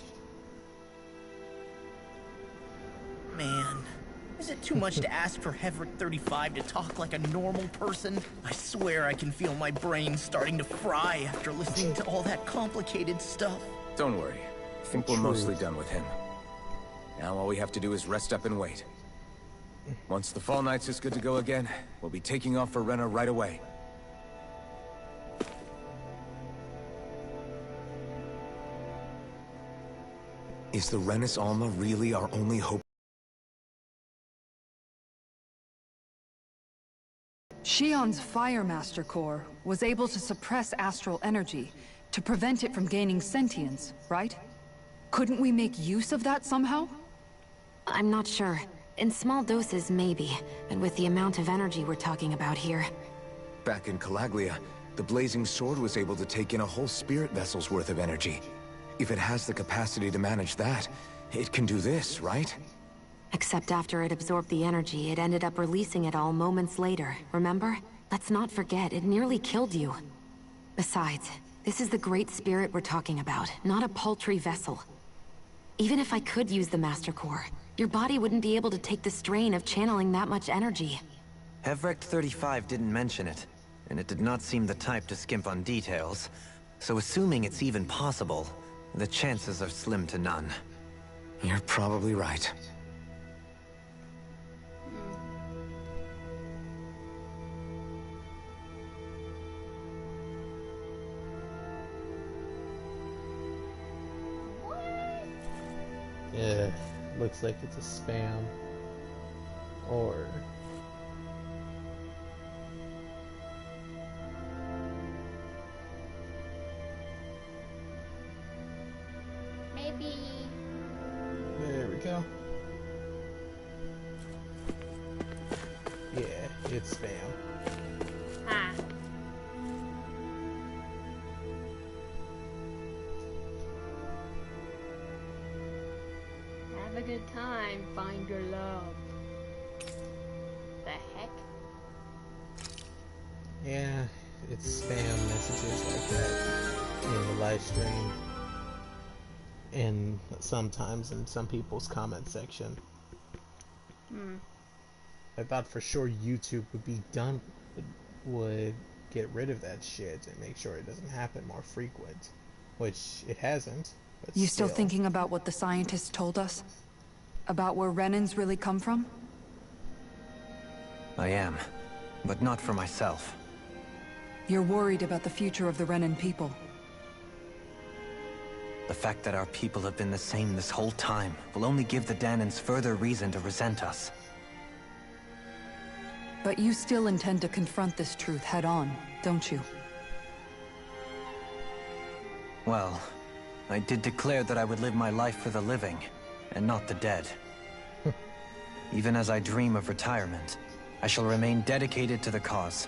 Man, is it too much to ask for Havrek 35 to talk like a normal person? I swear I can feel my brain starting to fry after listening to all that complicated stuff. Don't worry. I think we're mostly done with him. Now all we have to do is rest up and wait. Once the Fall Knights is good to go again, we'll be taking off for Rena right away. Is the Renis Alma really our only hope? Shion's Firemaster Core was able to suppress astral energy to prevent it from gaining sentience, right? Couldn't we make use of that somehow? I'm not sure. In small doses, maybe. But with the amount of energy we're talking about here... Back in Calaglia, the Blazing Sword was able to take in a whole spirit vessel's worth of energy. If it has the capacity to manage that, it can do this, right? Except after it absorbed the energy, it ended up releasing it all moments later, remember? Let's not forget, it nearly killed you. Besides, this is the Great Spirit we're talking about, not a paltry vessel. Even if I could use the Master Core, your body wouldn't be able to take the strain of channeling that much energy. Havrek 35 didn't mention it, and it did not seem the type to skimp on details. So assuming it's even possible, the chances are slim to none. You're probably right. Yeah, looks like it's a spam. Or... Maybe... There we go. Yeah, it's spam. Ah. Have a good time, find your love. The heck? Yeah, it's spam messages like that in the live stream. And sometimes in some people's comment section. I thought for sure YouTube would be done, would get rid of that shit and make sure it doesn't happen more frequent, which it hasn't. But You still thinking about what the scientists told us? About where Renans really come from? I am, but not for myself. You're worried about the future of the Renan people. The fact that our people have been the same this whole time will only give the Danans further reason to resent us. But you still intend to confront this truth head-on, don't you? Well, I did declare that I would live my life for the living, and not the dead. Even as I dream of retirement, I shall remain dedicated to the cause.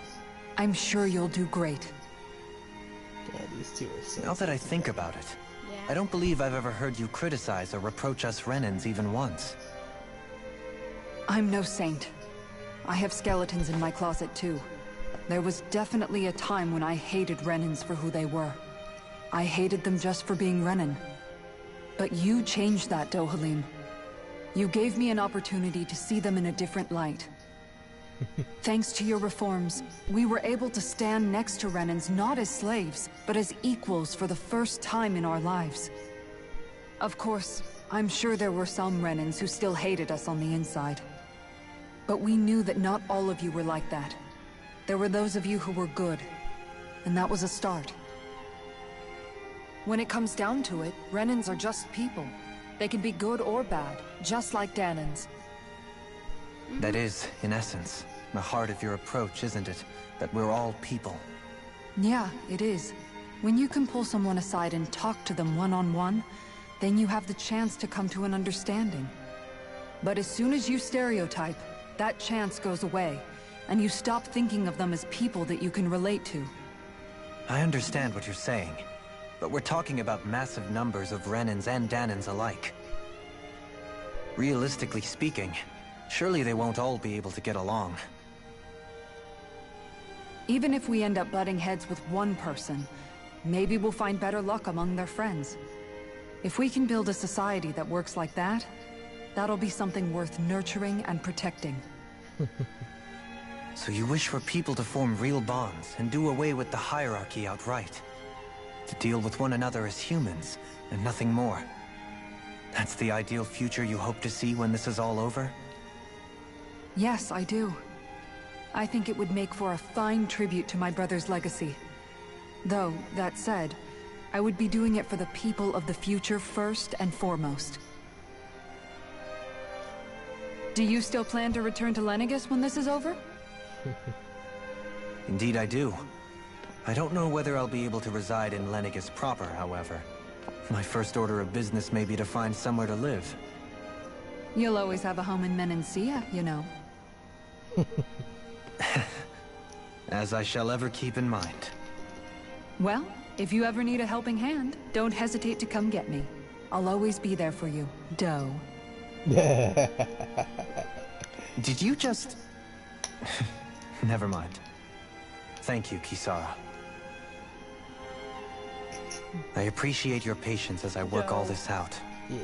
I'm sure you'll do great. Yeah, these two are so Now that I think about it, I don't believe I've ever heard you criticize or reproach us Renans even once. I'm no saint. I have skeletons in my closet too. There was definitely a time when I hated Renans for who they were. I hated them just for being Renan. But you changed that, Dohalim. You gave me an opportunity to see them in a different light. Thanks to your reforms, we were able to stand next to Renans not as slaves, but as equals for the first time in our lives. Of course, I'm sure there were some Renans who still hated us on the inside. But we knew that not all of you were like that. There were those of you who were good, and that was a start. When it comes down to it, Renans are just people. They can be good or bad, just like Danans. That is, in essence, the heart of your approach, isn't it? That we're all people. Yeah, it is. When you can pull someone aside and talk to them one-on-one, then you have the chance to come to an understanding. But as soon as you stereotype, that chance goes away, and you stop thinking of them as people that you can relate to. I understand what you're saying, but we're talking about massive numbers of Renans and Danans alike. Realistically speaking, surely they won't all be able to get along. Even if we end up butting heads with one person, maybe we'll find better luck among their friends. If we can build a society that works like that, that'll be something worth nurturing and protecting. So you wish for people to form real bonds and do away with the hierarchy outright? To deal with one another as humans, and nothing more? That's the ideal future you hope to see when this is all over? Yes, I do. I think it would make for a fine tribute to my brother's legacy. Though, that said, I would be doing it for the people of the future first and foremost. Do you still plan to return to Lenegis when this is over? Indeed I do. I don't know whether I'll be able to reside in Lenegis proper, however. My first order of business may be to find somewhere to live. You'll always have a home in Menancia, you know. As I shall ever keep in mind. Well, if you ever need a helping hand, don't hesitate to come get me. I'll always be there for you, Doe. Did you just... Never mind. Thank you, Kisara. I appreciate your patience as I work all this out. Yeah.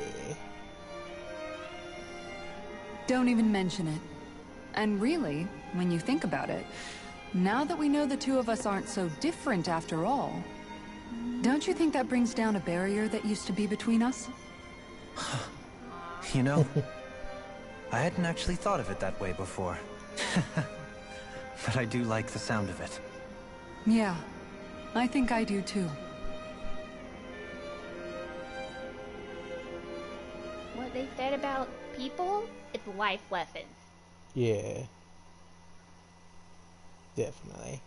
Don't even mention it. And really, when you think about it, now that we know the two of us aren't so different after all, don't you think that brings down a barrier that used to be between us? You know, I hadn't actually thought of it that way before. But I do like the sound of it. Yeah, I think I do too. What they said about people, it's life lessons. Yeah. Definitely.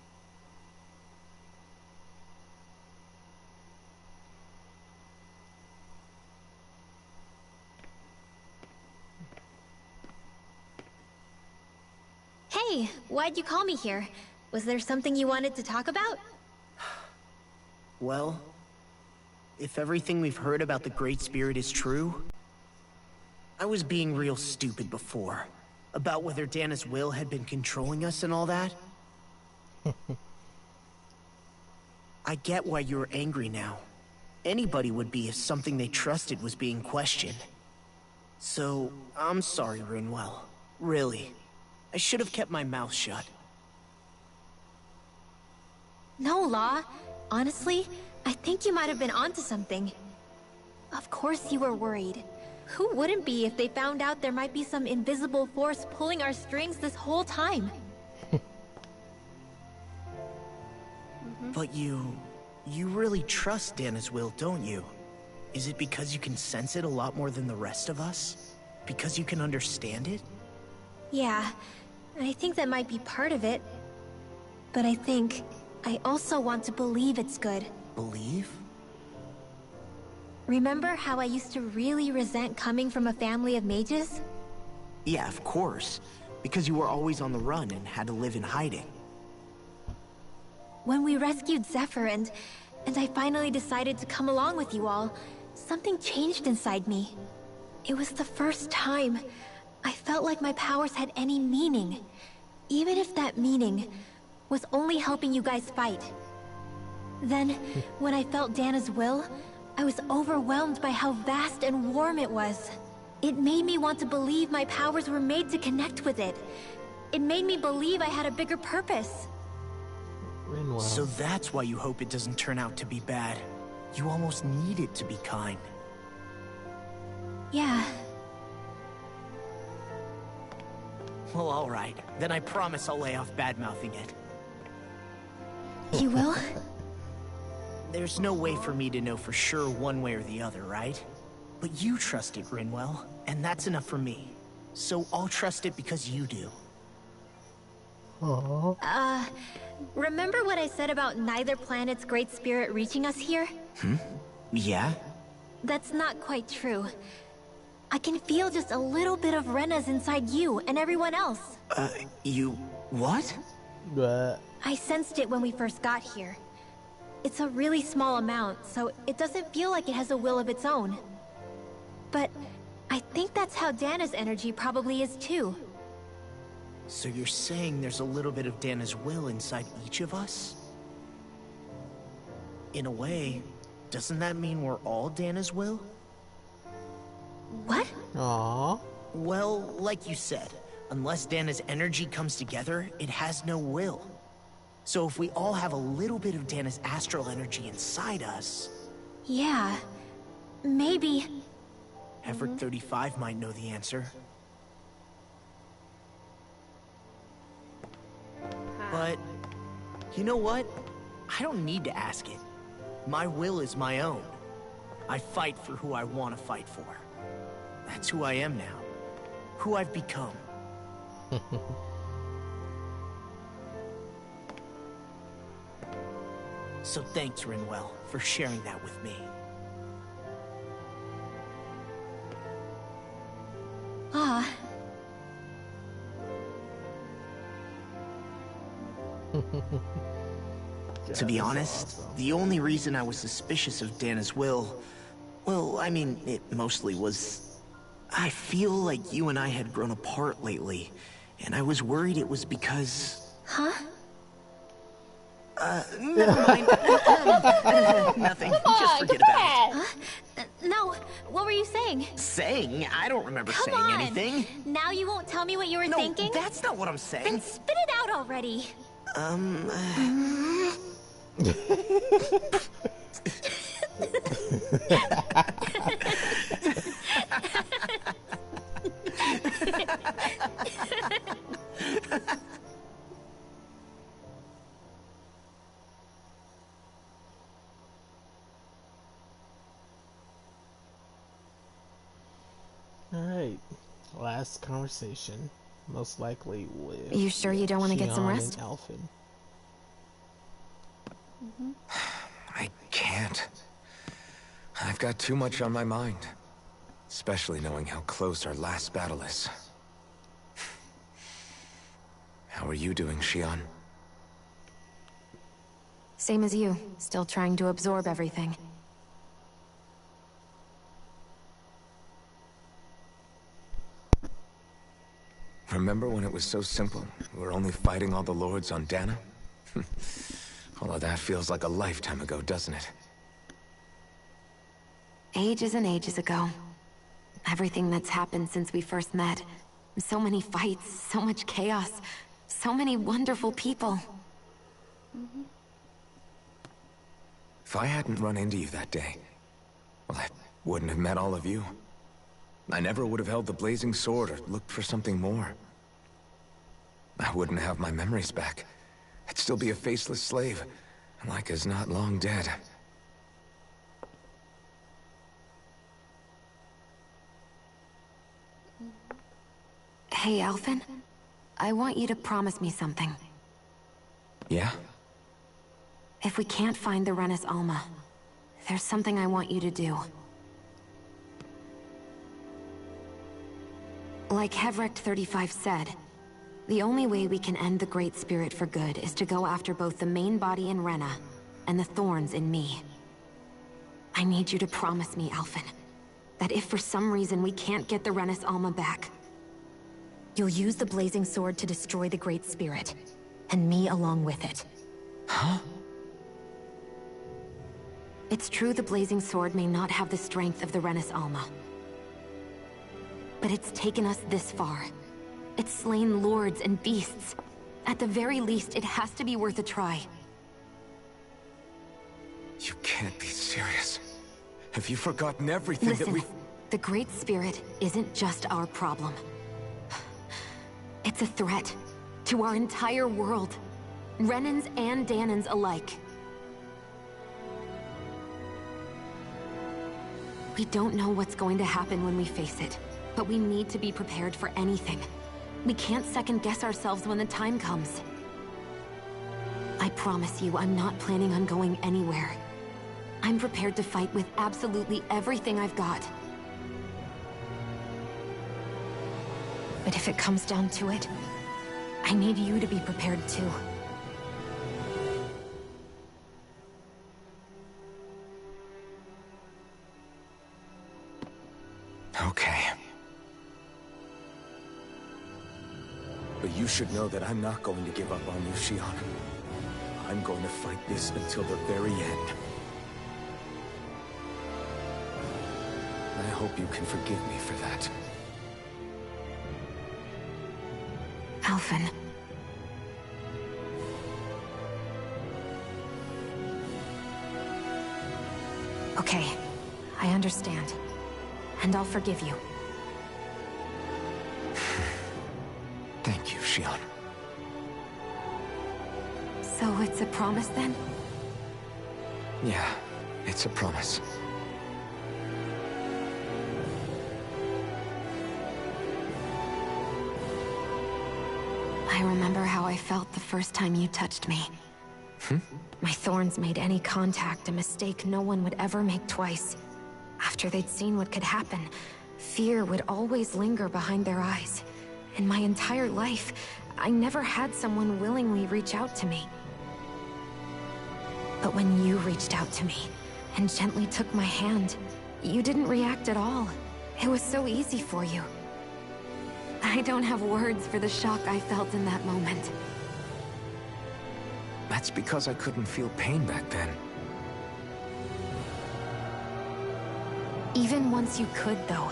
Hey, why'd you call me here? Was there something you wanted to talk about? Well, if everything we've heard about the Great Spirit is true, I was being real stupid before. About whether Dana's will had been controlling us and all that. I get why you're angry now. Anybody would be if something they trusted was being questioned. So, I'm sorry, Rinwell. Really. I should have kept my mouth shut. No, Law. Honestly, I think you might have been onto something. Of course you were worried. Who wouldn't be if they found out there might be some invisible force pulling our strings this whole time? But you really trust Dana's will, don't you? Is it because you can sense it a lot more than the rest of us? Because you can understand it? Yeah, I think that might be part of it. But I think I also want to believe it's good. Believe? Remember how I used to really resent coming from a family of mages? Yeah, of course. Because you were always on the run and had to live in hiding. When we rescued Zephyr and I finally decided to come along with you all, something changed inside me. It was the first time I felt like my powers had any meaning, even if that meaning was only helping you guys fight. Then, when I felt Dana's will, I was overwhelmed by how vast and warm it was. It made me want to believe my powers were made to connect with it. It made me believe I had a bigger purpose. So that's why you hope it doesn't turn out to be bad. You almost need it to be kind. Yeah. Well, alright. Then I promise I'll lay off bad-mouthing it. You will? there's no way for me to know for sure one way or the other, right? But you trust it, Rinwell, and that's enough for me. So I'll trust it because you do. Aww. Remember what I said about neither planet's great spirit reaching us here? Yeah? That's not quite true. I can feel just a little bit of Rena's inside you and everyone else. You... what? I sensed it when we first got here. It's a really small amount, so it doesn't feel like it has a will of its own. But I think that's how Dana's energy probably is too. So you're saying there's a little bit of Dana's will inside each of us? In a way, doesn't that mean we're all Dana's will? What? Aww. Well, like you said, unless Dana's energy comes together, it has no will. So if we all have a little bit of Dana's astral energy inside us... Yeah, maybe... Everett 35 might know the answer. But, you know what? I don't need to ask it. My will is my own. I fight for who I want to fight for. That's who I am now. Who I've become. So thanks, Rinwell, for sharing that with me. Ah. To be honest, the only reason I was suspicious of Dana's will... well, I mean, it mostly was... I feel like you and I had grown apart lately, and I was worried it was because... Huh? Never mind. Nothing. Just forget about it. No, what were you saying? Saying? I don't remember Come saying on. anything. Now you won't tell me what you were No, thinking? that's not what I'm saying. Then spit it out already. Alright, last conversation. Most likely with... You sure you don't want to get some Shion rest? and Alphen. I can't. I've got too much on my mind. Especially knowing how close our last battle is. How are you doing, Shion? Same as you. Still trying to absorb everything. Remember when it was so simple? We were only fighting all the lords on Dana? All of that feels like a lifetime ago, doesn't it? Ages and ages ago. Everything that's happened since we first met. So many fights, so much chaos, so many wonderful people. If I hadn't run into you that day, well, I wouldn't have met all of you. I never would have held the blazing sword or looked for something more. I wouldn't have my memories back. I'd still be a faceless slave, like as not long dead. Hey, Alphen. I want you to promise me something. Yeah? If we can't find the Renis Alma, there's something I want you to do. Like Hevrect 35 said, the only way we can end the Great Spirit for good is to go after both the main body in Rena and the thorns in me. I need you to promise me, Alphen, that if for some reason we can't get the Renis Alma back, you'll use the blazing sword to destroy the Great Spirit, and me along with it. Huh? It's true the blazing sword may not have the strength of the Renis Alma. But it's taken us this far. It's slain lords and beasts. At the very least, it has to be worth a try. You can't be serious. Have you forgotten everything Listen, that we... the Great Spirit isn't just our problem. It's a threat to our entire world. Renans and Danans alike. We don't know what's going to happen when we face it, but we need to be prepared for anything. We can't second-guess ourselves when the time comes. I promise you, I'm not planning on going anywhere. I'm prepared to fight with absolutely everything I've got. But if it comes down to it, I need you to be prepared too. Okay. But you should know that I'm not going to give up on you, Shion. I'm going to fight this until the very end. I hope you can forgive me for that. Alphen. Okay, I understand. And I'll forgive you. Thank you, Shion. So it's a promise then? Yeah, it's a promise. I remember how I felt the first time you touched me. My thorns made any contact a mistake no one would ever make twice. After they'd seen what could happen, fear would always linger behind their eyes. In my entire life, I never had someone willingly reach out to me. But when you reached out to me, and gently took my hand, you didn't react at all. It was so easy for you. I don't have words for the shock I felt in that moment. That's because I couldn't feel pain back then. Even once you could, though,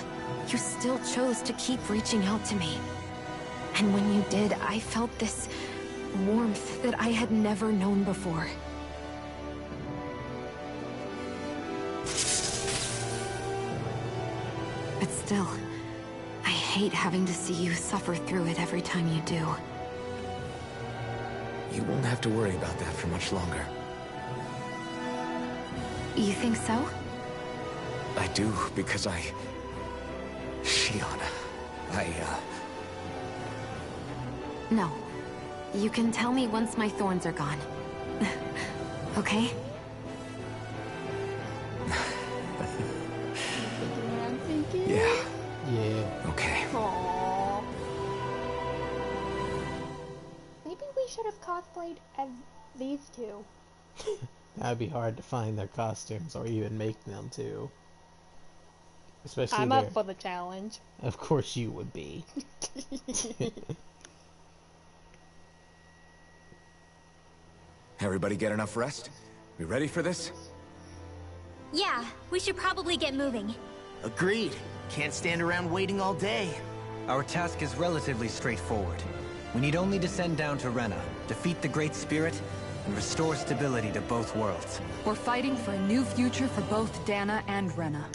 you still chose to keep reaching out to me. And when you did, I felt this warmth that I had never known before. But still, I hate having to see you suffer through it every time you do. You won't have to worry about that for much longer. You think so? I do, because Shion, No. You can tell me once my thorns are gone. Okay? Yeah. Yeah. Okay. Aww. Maybe we should have cosplayed as these two. That'd be hard to find their costumes or even make them too. Especially I'm up for the challenge. Of course you would be. Everybody get enough rest? We ready for this? Yeah, we should probably get moving. Agreed. Can't stand around waiting all day. Our task is relatively straightforward. We need only descend down to Rena, defeat the Great Spirit, and restore stability to both worlds. We're fighting for a new future for both Dana and Rena.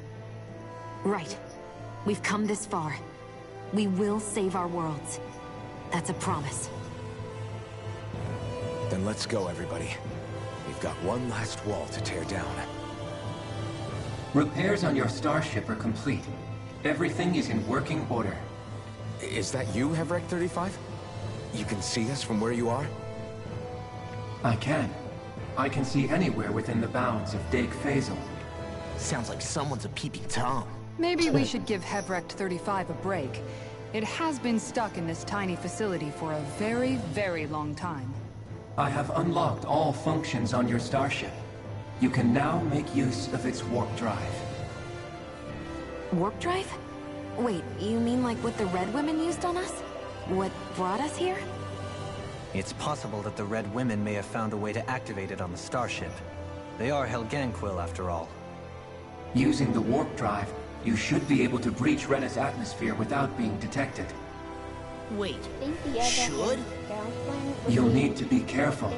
Right. We've come this far. We will save our worlds. That's a promise. Then let's go, everybody. We've got one last wall to tear down. Repairs on your starship are complete. Everything is in working order. Is that you, Hevrek 35? You can see us from where you are? I can. I can see anywhere within the bounds of Dake Faisal. Sounds like someone's a peeping Tom. Maybe we should give Hevrect 35 a break. It has been stuck in this tiny facility for a very, very long time. I have unlocked all functions on your starship. You can now make use of its warp drive. Warp drive? Wait, you mean like what the Red Women used on us? What brought us here? It's possible that the Red Women may have found a way to activate it on the starship. They are Helganquil, after all. Using the warp drive, you should be able to breach Rena's atmosphere without being detected. Wait, I think the other should? counseling would You'll be need to be careful.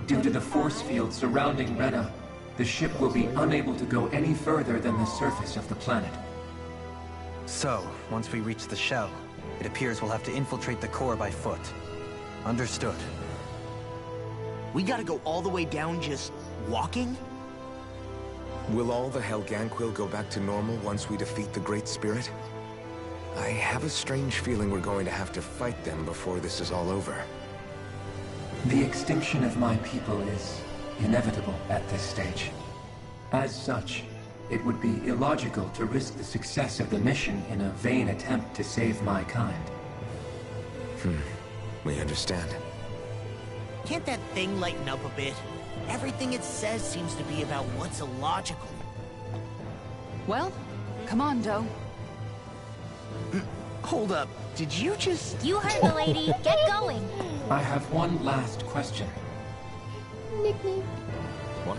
Due to the force field surrounding Rena, the ship will be unable to go any further than the surface of the planet. So, once we reach the shell, it appears we'll have to infiltrate the core by foot. Understood. We gotta go all the way down just walking? Will all the Helganquil go back to normal once we defeat the Great Spirit? I have a strange feeling we're going to have to fight them before this is all over. The extinction of my people is inevitable at this stage. As such, it would be illogical to risk the success of the mission in a vain attempt to save my kind. We understand. Can't that thing lighten up a bit? Everything it says seems to be about what's illogical. Well, come on, Doe. Hold up, did you just... You heard the lady. Get going. I have one last question. Nickname. What?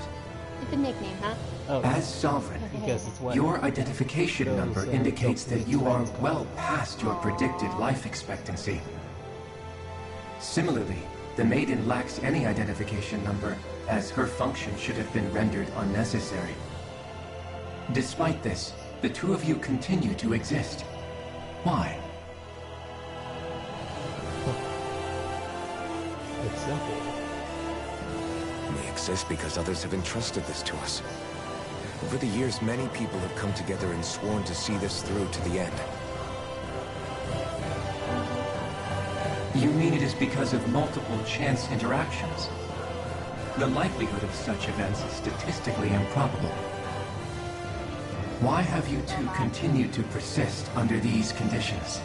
It's a nickname, huh? Oh, As Sovereign, because it's what your identification goes, number indicates that you are explains. well past your predicted life expectancy. Similarly, the Maiden lacks any identification number, as her function should have been rendered unnecessary. Despite this, the two of you continue to exist. Why? It's simple. We exist because others have entrusted this to us. Over the years, many people have come together and sworn to see this through to the end. You mean it is because of multiple chance interactions? The likelihood of such events is statistically improbable. Why have you two continued to persist under these conditions?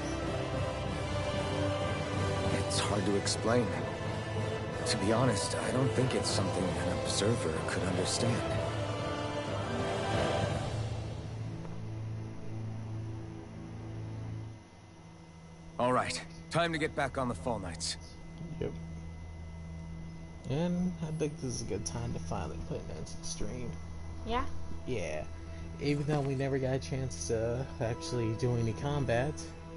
It's hard to explain. To be honest, I don't think it's something an observer could understand. All right, time to get back on the Fall Knights. Yep. And I think this is a good time to finally put an end to the stream. Yeah. Yeah. Even though we never got a chance to actually do any combat,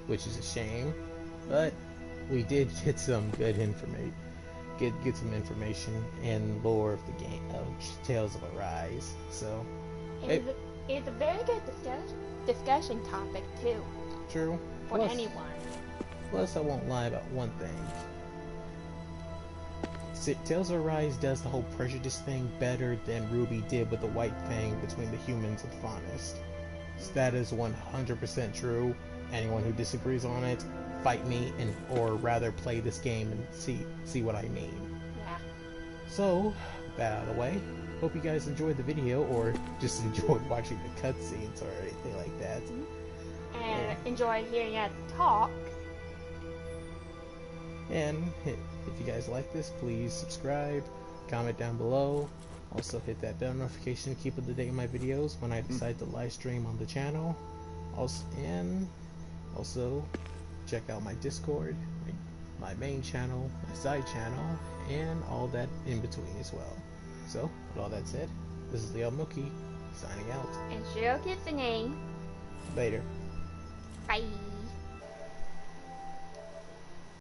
which is a shame, but we did get some good information. Get some information and lore of the game of Tales of Arise. So It's a very good discussion topic too. True. For anyone. Plus, I won't lie about one thing. Tales of Arise does the whole prejudice thing better than Ruby did with the white thing between the humans and Faunus. So that is 100% true. Anyone who disagrees on it, fight me, or rather play this game and see what I mean. Yeah. So, with that out of the way, hope you guys enjoyed the video, or just enjoyed watching the cutscenes or anything like that. And enjoy hearing us talk. And if you guys like this, please subscribe, comment down below. Also hit that bell notification to keep up to date with my videos when I decide to live stream on the channel. Also check out my Discord, my main channel, my side channel, and all that in between as well. So, with all that said, this is Leo Mookie, signing out. And Shirokitsune. Later. Bye.